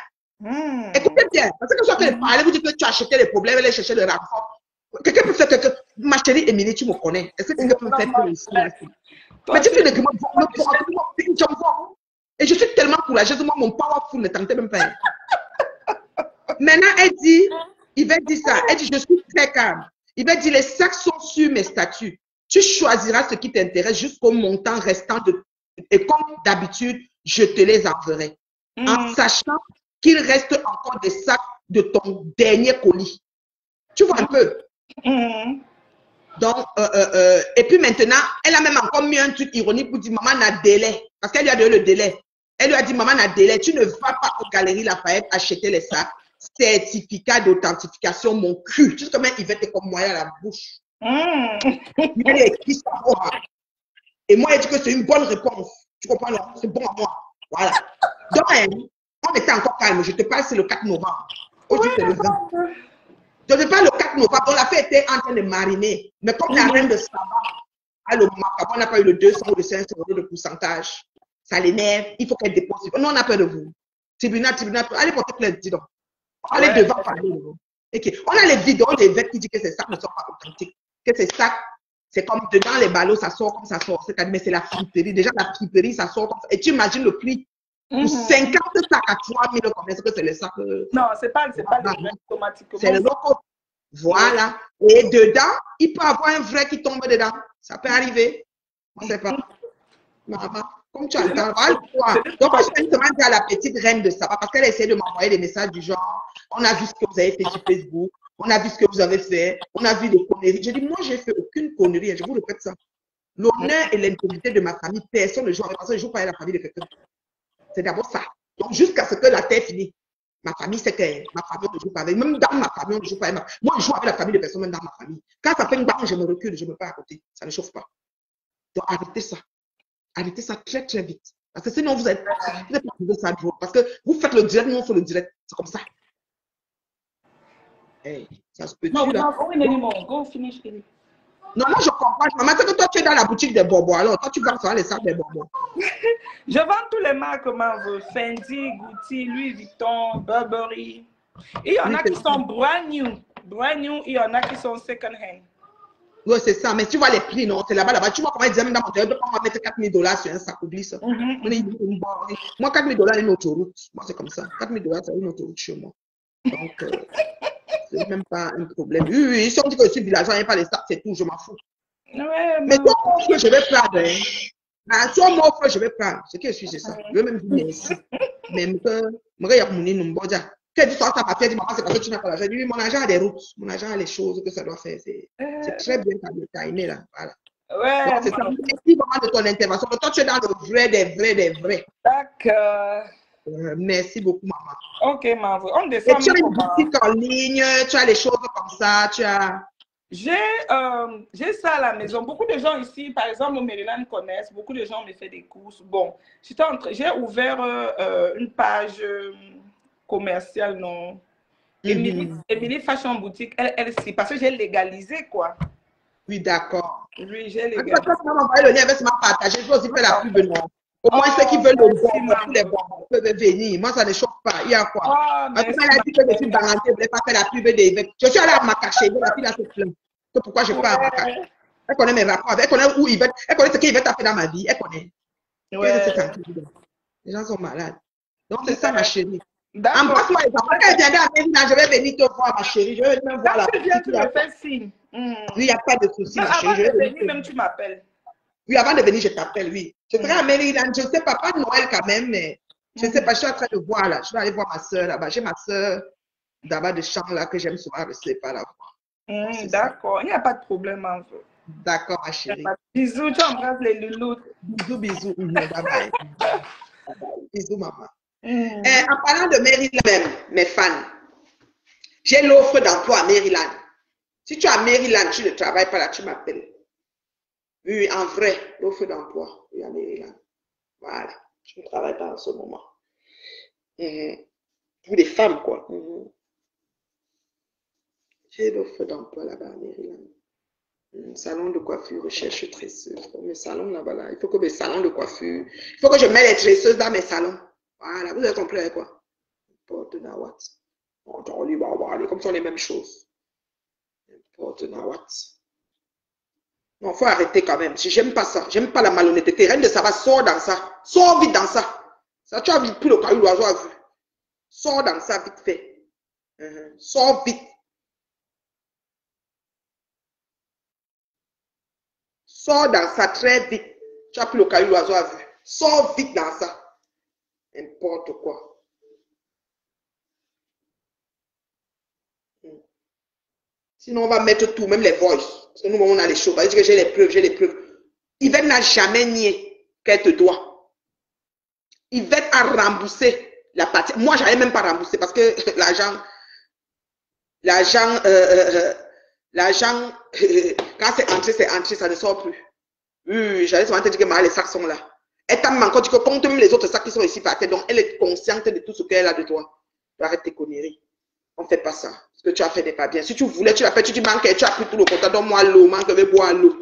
Écoutez bien. Parce que quand elle parlait, vous dites que tu as acheté les problèmes, elle cherchait le rapport. Quelqu'un peut faire quelque... Ma chérie Émilie, tu me connais. Est-ce que tu peux me faire pour ici? Mais tu fais des grimades, et je suis tellement courageuse, moi, mon powerful ne tentait même pas. Maintenant, elle dit, il va dire ça. Elle dit, je suis très calme. Il va dire, les sacs sont sur mes statuts. Tu choisiras ce qui t'intéresse jusqu'au montant restant de... Et comme d'habitude, je te les enverrai. En sachant qu'il reste encore des sacs de ton dernier colis. Tu vois un peu? Donc, et puis maintenant, elle a même encore mis un truc ironique pour dire, maman n'a délai. Parce qu'elle lui a donné le délai. Elle lui a dit, maman n'a délai. Tu ne vas pas aux Galeries Lafayette acheter les sacs. Certificat d'authentification, mon cul. Tu sais comment Yvette est comme moi à la bouche. Elle a écrit ça. Et moi, elle dit que c'est une bonne réponse. Tu comprends, non? C'est bon à moi. Voilà. Donc, on était encore calme. Je te parle, c'est le 4 novembre. Aujourd'hui, c'est le 20. Je te parle le 4 novembre. Donc, la fête était en train de mariner. Mais comme la reine de Saba, on n'a pas eu le 200 ou le 500 € de pourcentage. Ça l'énerve. Il faut qu'elle dépose. Non, on a peur de vous. Tribunal. Allez porter plainte, dis donc. Allez devant parler. Okay. On a les vidéos des vecs qui disent que ces sacs ne sont pas authentiques. Que ces sacs, c'est comme dedans les ballots, ça sort comme ça sort. Mais c'est la friperie. Déjà, la friperie, ça sort comme ça. Et tu imagines le prix pour 50 sacs à 3 000 €. Est-ce que c'est le sac? Non, c'est pas les vrais automatiquement. C'est le loco. Voilà. Et dedans, il peut avoir un vrai qui tombe dedans. Ça peut arriver. On ne sait pas. Maman, comme tu entends, voilà. Donc, moi, je vais demander à la petite reine de Saba parce qu'elle essaie de m'envoyer des messages du genre on a vu ce que vous avez fait sur Facebook, on a vu ce que vous avez fait, on a vu des conneries. Je dis moi, j'ai fait aucune connerie. Je vous répète ça. L'honneur et l'intégrité de ma famille, personne ne joue avec parce que je ne joue pas avec la famille de quelqu'un. C'est d'abord ça. Donc, jusqu'à ce que la terre finisse. Ma famille, c'est que ma famille, on ne joue pas avec. Même dans ma famille, on ne joue pas avec. Moi, je joue avec la famille de personnes, même dans ma famille. Quand ça fait une barre, je me recule, je ne me pas à côté. Ça ne chauffe pas. Donc, arrêtez ça. Arrêtez ça très, très vite. Parce que sinon, vous êtes pas ça drôle. Parce que vous faites le direct, nous, on fait le direct. C'est comme ça. Hey, ça se peut. No, we're not going anymore. Go finish it. Non, moi, je comprends. Maman, c'est que toi, tu es dans la boutique des bonbons. Alors, toi, tu vas faire les sacs des bonbons. Je vends tous les marques, comment vous. Fendi, Gucci, Louis Vuitton, Burberry. Et il y en a qui sont brand new. Brand new, et il y en a qui sont second hand. Oui, c'est ça. Mais tu vois les prix, non? C'est là-bas. Tu vois comment ils disaient même dans mon téléphone, on va mettre 4 000 $ sur un sac. Oublie ça. Moi, 4 000 $, c'est une autoroute. Moi, c'est comme ça. 4 000 $, c'est une autoroute chez moi. Donc, c'est même pas un problème. Oui, si on dit que je suis villageois, il n'y a pas les sacs, c'est tout, je m'en fous. Ouais, mais toi, je vais prendre. Toi, moi, je vais prendre. Ce que je suis, c'est ça. Je vais même dire merci. Même que, moi, il y a mon nom, quand tu sors ta papier, dis maman, c'est parce que tu n'as pas l'argent. Oui, mon argent a des routes. Mon argent a les choses que ça doit faire. C'est très bien timé, là. Voilà. Ouais. Donc, c'est ça. Merci vraiment de ton intervention. Toi, tu es dans le vrai, des vrais. D'accord. Merci beaucoup, maman. Ok, maman. On descend. Et tu as une boutique en ligne, tu as les choses comme ça, tu as... J'ai ça à la maison. Beaucoup de gens ici, par exemple, au Maryland, connaissent. Beaucoup de gens me font des courses. Bon, j'ai ouvert une page commerciale, non? Emily Fashion Boutique, elle, parce que j'ai légalisé, quoi. Oui, d'accord. Oui, j'ai légalisé. Quand tu m'as envoyé le lien, avec ma partager, je vais aussi faire la pub, non? Au moins, ceux qui veulent le bon, tous les bons peuvent venir. Moi, ça ne chauffe pas. Il y a quoi? Parce que elle a dit que je suis barantée, je ne voulais pas faire la pub des... Je suis allée à Makaché, la fille a se plaint. C'est pourquoi je pars à Makaché. Elle connaît mes rapports, elle connaît où Yvette, elle connaît ce qu'Yvette a fait dans ma vie, elle connaît. Les gens sont malades. Donc, c'est ça, ma chérie. Embrasse-moi les enfants. Quand elle viendra à Mérina, je vais venir te voir, ma chérie. Je vais venir voir la petite. Tu me fais signe. Oui, il n'y a pas de souci, ma chérie. Avant de venir, même tu m'appelles. Oui, avant de venir, je t'appelle, oui. Je serai à Maryland, je ne sais pas Noël quand même, mais je ne sais pas, je suis en train de voir là. Je vais aller voir ma soeur là-bas. J'ai ma soeur d'abord de champ là que j'aime souvent, je ne sais pas la voir. D'accord, il n'y a pas de problème en fait. D'accord, ma chérie. Bisous, tu embrasses les loulous. Bisous. Bye bye. Bisous, maman. En parlant de Maryland même, mes fans, j'ai l'offre d'emploi à Maryland. Si tu es à Maryland, tu ne travailles pas là, tu m'appelles. Oui, en vrai, l'offre d'emploi, oui, à Maryland. Voilà, je ne travaille pas en ce moment. Pour les femmes, quoi. J'ai l'offre d'emploi là-bas à Maryland. Salon de coiffure, recherche tresseuse. Mes salons là-bas, là. Il faut que mes salons de coiffure, il faut que je mette les tresseuses dans mes salons. Voilà, vous avez compris avec quoi? N'importe what. On lui va voir, comme sont les mêmes choses. N'importe what. Non, il faut arrêter quand même. J'aime pas ça. J'aime pas la malhonnêteté. Reine de Saba, sors dans ça. Sors vite dans ça. Ça, tu as vu plus le caillou, l'oiseau a vu. Sors dans ça vite fait. Sors vite. Sors dans ça très vite. Tu as plus le caillou, l'oiseau a vu. Sors vite dans ça. N'importe quoi. Sinon, on va mettre tout, même les voices. Parce que nous, on a les choses. On va dire que j'ai les preuves. Yvette n'a jamais nié qu'elle te doit. Yvette a remboursé la partie. Moi, je n'avais même pas remboursé parce que quand c'est entré, ça ne sort plus. Oui, j'allais souvent te dire que les sacs sont là. Elle t'a encore dit que compte même les autres sacs qui sont ici par terre. Donc, elle est consciente de tout ce qu'elle a de toi. Arrête tes conneries. On ne fait pas ça. Ce que tu as fait n'est pas bien. Si tu voulais, tu l'as fait, tu dis manque, tu as pris tout le compte. Donne-moi l'eau, manque, je vais boire l'eau.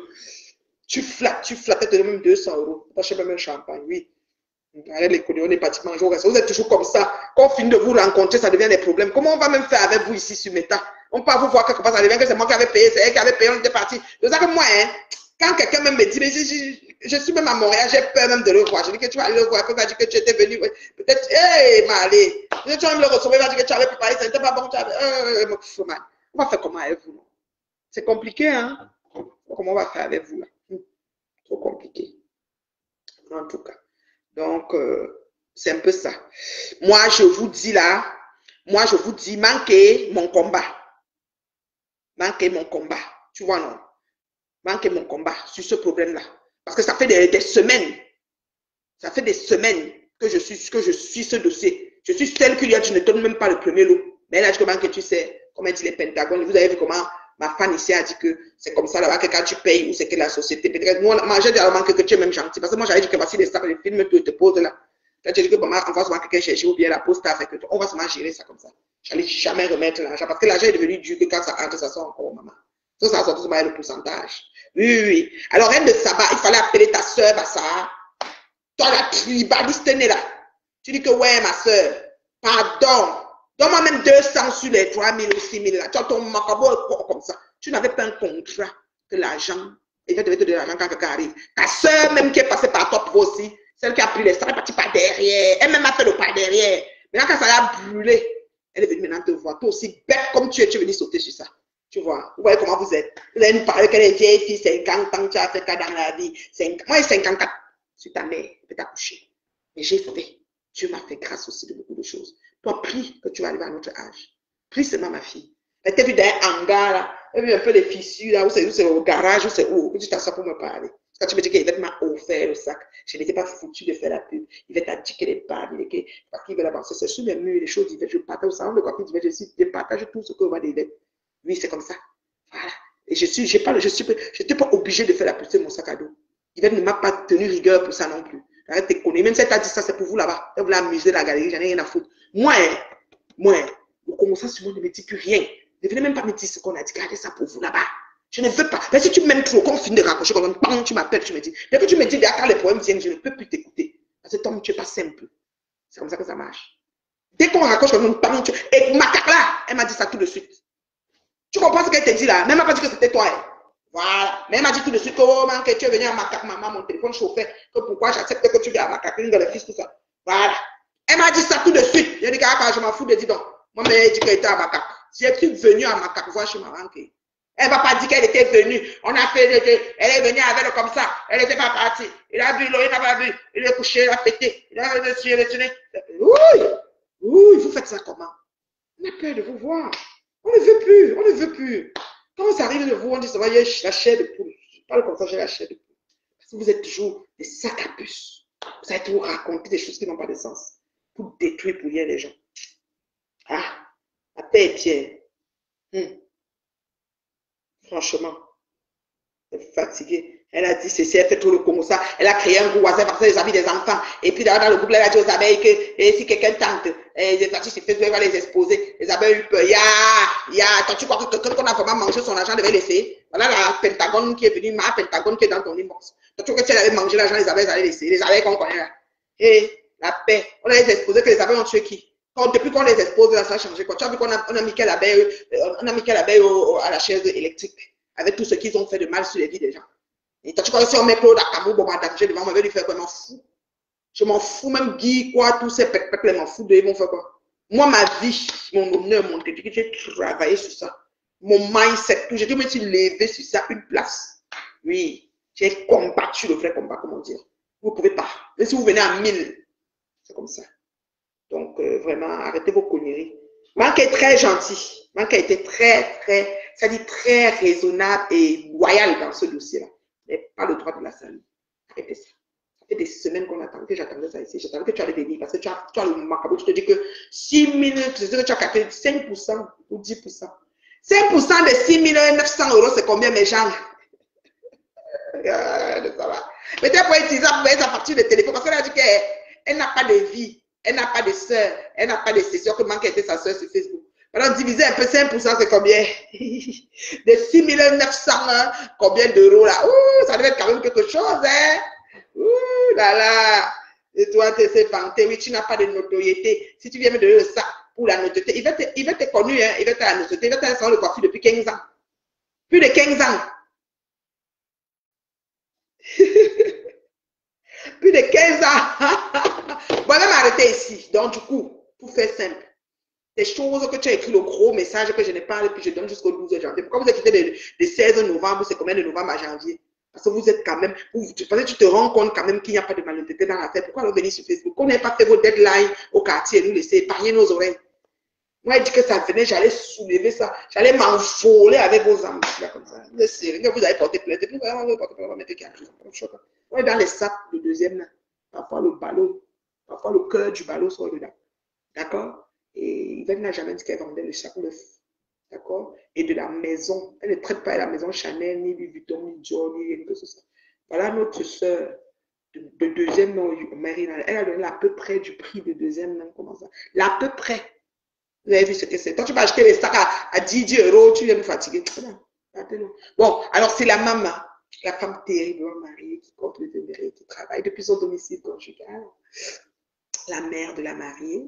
Tu flattes, elle te donne même 200 €. Tu achètes même un champagne, oui. Arrête les conneries, on est parti manger au restaurant. Vous êtes toujours comme ça. Quand on finit de vous rencontrer, ça devient des problèmes. Comment on va même faire avec vous ici sur Meta? On peut vous voir quelque part, ça devient que c'est moi qui avais payé, c'est elle qui avait payé, on était parti. C'est ça que moi, hein, quand quelqu'un même me dit, mais je suis même à Montréal, j'ai peur même de le voir. Je dis que tu vas aller le voir, il va dire que tu étais venu. Peut-être, hé, Malé, tu vas me le retrouver, il va dire que tu avais préparé, ça n'était pas bon, tu avais. On va faire comment avec vous? C'est compliqué, hein? Comment on va faire avec vous là? Trop compliqué. En tout cas. Donc, c'est un peu ça. Moi, je vous dis là, manquez mon combat. Manquez mon combat. Tu vois, non? Manquez mon combat sur ce problème-là. Parce que ça fait des semaines. Ça fait des semaines que je suis ce dossier. Je suis celle qui lui a dit, je ne donne même pas le premier lot. Mais elle a dit que tu sais, comme elle dit les Pentagones, vous avez vu comment ma fan ici a dit que c'est comme ça là-bas que quand tu payes ou c'est que la société. Peut-être moi, j'ai dit à maman que tu es même gentil. Parce que moi, j'avais dit que voici les stars, les films, tu te poses là. Quand tu dis que maman, on va seulement quelqu'un chercher ou bien la poste a fait que on va seulement gérer ça comme ça. J'allais jamais remettre l'argent parce que l'argent est devenu dur que quand ça entre, ça sort encore, maman. Ça sort tout le pourcentage. Oui. Alors, reine de sabbat, il fallait appeler ta soeur, Bassa. Toi, la tribaliste née là. Tu dis que ouais, ma soeur, pardon. Donne-moi même 200 sur les 3000 ou 6000 là. Tu as ton macabo comme ça. Tu n'avais pas un contrat que l'argent, et tu devais te donner l'argent quand quelqu'un arrive. Ta soeur, même qui est passée par toi pour aussi, celle qui a pris les straps, elle est partie par derrière. Elle même a fait le pas derrière. Maintenant, quand ça a brûlé, elle est venue maintenant te voir. Toi aussi, bête comme tu es venue sauter sur ça. Tu vois, vous voyez comment vous êtes. Vous allez nous parler qu'elle est vieille fille, 50 ans, tu as fait ça dans la vie. Moi, j'ai 54 sur ta mère, elle peut t'accoucher. Mais j'ai fait. Dieu m'a fait grâce aussi de beaucoup de choses. Toi, prie que tu vas arriver à notre âge. Prie seulement, ma fille. Elle t'a vu dans un hangar, là. Elle a vu un peu les fissures, là, où c'est au garage, où c'est où. Tu t'assois pour me parler. Quand tu me dis qu'Yvette m'a offert le sac, je n'étais pas foutu de faire la pub. Yvette a dit qu'elle est pas, parce qu'il veut avancer. C'est sur les murs, les choses d'Yvette. Je partage au salon de coiffure d'Yvette. Je partage tout ce que va d'Yvette. Oui, c'est comme ça. Voilà. Et je n'étais pas obligée de faire la pub de mon sac à dos. Yvette ne m'a pas tenu rigueur pour ça non plus. Arrête de connaître. Même si elle t'a dit ça, c'est pour vous là-bas. Elle voulait amuser la galerie, j'en ai rien à foutre. Moi, vous commencez sur moi, ne me dites plus rien. Ne venez même pas me dire ce qu'on a dit. Gardez ça pour vous là-bas. Je ne veux pas. Mais si tu m'aimes trop, quand on finit de raccrocher, quand tu m'appelles, tu me dis. Dès que tu me dis, quand les problèmes viennent, je ne peux plus t'écouter. Parce que Tom, tu n'es pas simple. C'est comme ça que ça marche. Dès qu'on raccroche, et ma là, elle m'a dit ça tout de suite. Tu comprends ce qu'elle te dit là? Même elle m'a pas dit que c'était toi. Voilà. Mais elle m'a dit tout de suite que tu es venu à Macaque, maman, mon téléphone chauffait, que pourquoi j'accepte que tu viens à Macaque, une de les fils, tout ça. Voilà. Elle m'a dit ça tout de suite. J'ai dit, je m'en fous de dire donc. Moi, elle dit qu'elle était à Macaque. Si elle est venue à Macaque, voir chez maman. Elle ne va pas dire qu'elle était venue. On a fait, elle est venue avec le comme ça. Elle n'était pas partie. Il a bu l'eau, il n'a pas bu. Il est couché, il a pété. Il a reçu. Oui, vous faites ça comment? On a peur de vous voir. On ne veut plus. Quand ça arrive de vous, on dit, ça va, j'ai la chair de poule. Je parle comme ça, j'ai la chair de poule. Parce que vous êtes toujours des sacs à puce. Vous allez toujours raconter des choses qui n'ont pas de sens. Pour détruire, pour les gens. Ah, la paix est pierre. Franchement, elle est fatiguée. Elle a dit ceci, elle fait tout le comme ça. Elle a créé un groupe WhatsApp parce les habits des enfants. Et puis dans le groupe, elle a dit aux abeilles que si quelqu'un tente, les parties sur Facebook, elle va les exposer. Les abeilles ont eu peur. Toi, tu crois que quelqu'un qu'on a vraiment mangé son argent devait laisser? Voilà la Pentagone qui est venue, ma Pentagone qui est dans ton inbox. Toi, tu crois que si elle avait mangé l'argent, les abeilles allaient laisser. Les abeilles qu'on connaît là. Et la paix. On a les exposé que les abeilles ont tué qui? Depuis qu'on les expose, ça a changé. Tu as vu qu'on a mis quelle abeille, à la chaise électrique avec tout ce qu'ils ont fait de mal sur les vies des gens. Et tu crois que si on met Claude Akamou, bon, danger devant, on va lui faire quoi? Je m'en fous. Je m'en fous, même Guy, quoi, tous ces pèques, je m'en fous de, ils vont faire quoi? Moi, ma vie, mon honneur, mon crédit, j'ai travaillé sur ça. Mon mindset, tout, j'ai dû me lever sur ça, une place. Oui, j'ai combattu le vrai combat, comment dire. Vous ne pouvez pas. Mais si vous venez à 1000, c'est comme ça. Donc, vraiment, arrêtez vos conneries. Manque est très gentil. Manque a été ça dit très raisonnable et loyal dans ce dossier-là. Mais pas le droit de la salle. Arrêtez ça. Ça fait des semaines que j'attendais ça ici. J'attendais que tu allais venir parce que tu as le macabo. Tu te dis que 6 minutes, c'est ce que tu as capté, 5% ou 10%. 5% de 6 900 €, c'est combien, mes gens? Ça va. Peut-être pour utiliser sa facture de téléphone parce qu'elle a dit qu'elle n'a pas de vie, elle n'a pas de soeur, elle n'a pas de session, que manque était sa soeur sur Facebook. Alors, diviser un peu 5%, c'est combien? De 6 900, combien d'euros là? Ouh, ça devait être quand même quelque chose, hein? Ouh là là! Et toi, tu sais vanter, oui, tu n'as pas de notoriété. Si tu viens me donner ça pour la notoriété, il va te connaître, hein? Il va te la notoriété, il va te faire le coiffure depuis 15 ans. Plus de 15 ans. Plus de 15 ans. Bon, même arrêter ici. Donc, du coup, pour faire simple, des choses que tu as écrit, le gros message que je n'ai pas, puis je donne jusqu'au 12 janvier. Pourquoi vous êtes quitté de 16 novembre, c'est combien de novembre à janvier? Parce que vous êtes quand même, parce que tu te rends compte quand même qu'il n'y a pas de malhonnêteté dans la tête. Pourquoi alors venir sur Facebook? Qu'on n'ait pas fait vos deadlines au quartier et nous laisser épargner nos oreilles. Moi, je dis que ça venait, j'allais soulever ça, j'allais m'envoler avec vos ambitions là, comme ça. Vous avez porté plainte, et puis vraiment, vous avez porté plainte, vous mettez quelque chose. Ouais, dans les sacs, le deuxième, là, parfois le ballot, parfois le cœur du ballot sort dedans. D'accord? Et Yvette n'a jamais dit qu'elle vendait le sac neuf. D'accord? Et de la maison. Elle ne traite pas la maison Chanel, ni Louis Vuitton, ni Dior, ni quelque chose. Voilà notre soeur de deuxième nom, Marie. Elle a donné à peu près du prix de deuxième nom. Comment ça? À peu près. Vous avez vu ce que c'est? Toi, tu vas acheter les sacs à 10 euros, tu viens me fatiguer. Bon, alors c'est la maman, la femme terriblement mariée qui compte le demeure, qui travaille depuis son domicile conjugal. La mère de la mariée,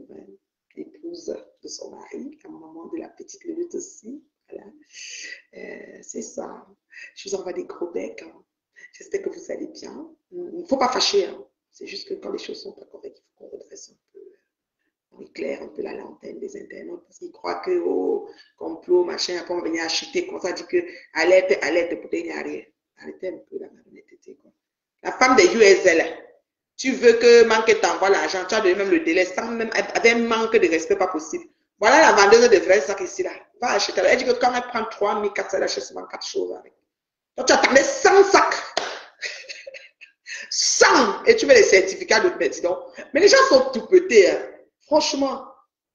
l'épouse de son mari, la maman de la petite Lulette aussi. Voilà. C'est ça. Je vous envoie des gros becs. Hein. J'espère que vous allez bien. Il ne faut pas fâcher. Hein. C'est juste que quand les choses sont pas correctes, il faut qu'on redresse un peu. On éclaire un peu la lanterne des internautes parce qu'ils croient que au complot, machin, après on va venir acheter, comme ça, dit que alerte, peut-être il n'y a rien. Arrêtez un peu la malhonnêteté. La femme de USL, tu veux que Manque t'envoie l'argent, tu as donné même le délai, sans même, avec un manque de respect pas possible. Voilà la vendeuse de vrais sacs ici, là. Va acheter. Elle dit que quand elle prend 3 400, elle achète souvent 4 choses avec. Donc tu attendais 100 sacs. 100! Et tu veux les certificats de président. Mais les gens sont tout pétés, hein. Franchement,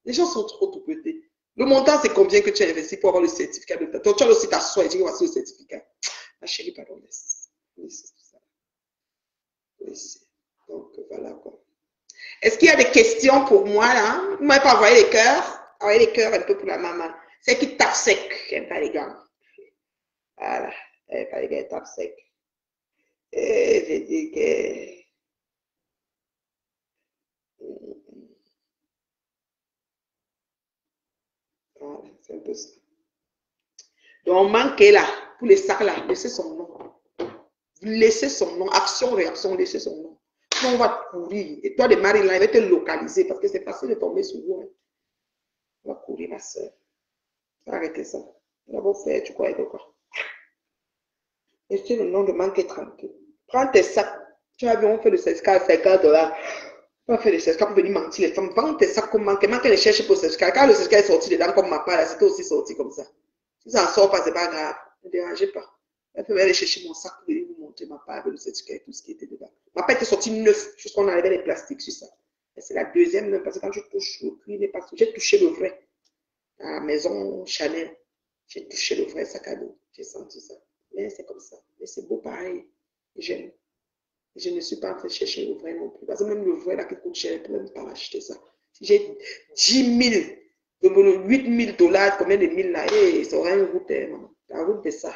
les gens sont trop tout pétés. Le montant, c'est combien que tu as investi pour avoir le certificat de président. Tu as aussi ta soie et tu dis voici le certificat. Ma chérie, pardon, laisse. Oui, donc, voilà quoi. Est-ce qu'il y a des questions pour moi là? Vous ne m'avez pas envoyé les cœurs? Envoyez les cœurs un peu pour la maman. C'est qui tape sec. J'aime pas les gars. Voilà. J'aime pas les gars, tape sec. Et j'ai dit que. Voilà, c'est un peu ça. Donc, manquez là, pour les sacs là, laissez son nom. Vous laissez son nom. Action, réaction, laissez son nom. On va courir. Et toi, de Marie, là, il va te localiser parce que c'est facile de tomber sur vous. Hein. On va courir, ma soeur. Arrêtez ça. D'abord, faire, tu crois, de quoi? Laissez le nom de manquer tranquille. Prends tes sacs. Tu as vu, on fait le certificat à 50 $. On va faire le certificat pour venir mentir les femmes. Vends tes sacs comme manquer. Manquer les chercher pour le certificat. Quand le certificat est sorti dedans, comme ma part, c'était aussi sorti comme ça. Si ça en sort pas, c'est pas grave. Ne dérangez pas. Elle peut aller chercher mon sac pour venir vous montrer ma part avec le certificat et tout ce qui était dedans. Ma part était sortie neuf, juste qu'on enlevait les plastiques sur ça. C'est la deuxième, parce que quand je touche le prix, n'est pas j'ai touché le vrai. À la maison Chanel, j'ai touché le vrai sac à dos. J'ai senti ça. Mais c'est comme ça. Mais c'est beau pareil. J'aime. Je ne suis pas en train de chercher le vrai non plus. Parce que même le vrai là qui coûte cher, je ne peux même pas acheter ça. Si j'ai 10 000, 8 000 $, combien de mille là, et ça aurait une route, maman. La route de ça.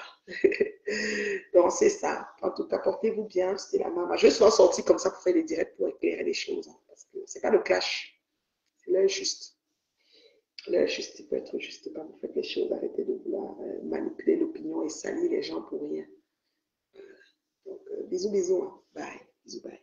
Donc c'est ça. En tout cas, portez-vous bien, c'était la maman. Je suis sortie comme ça pour faire des directs pour éclairer les choses. Hein, parce que c'est pas le clash. C'est l'heure juste. L'heure juste, il peut être juste quand vous faites les choses. Arrêtez de vouloir manipuler l'opinion et salir les gens pour rien. Donc, bisous, bisous. Hein. Bye. Bisous, bye.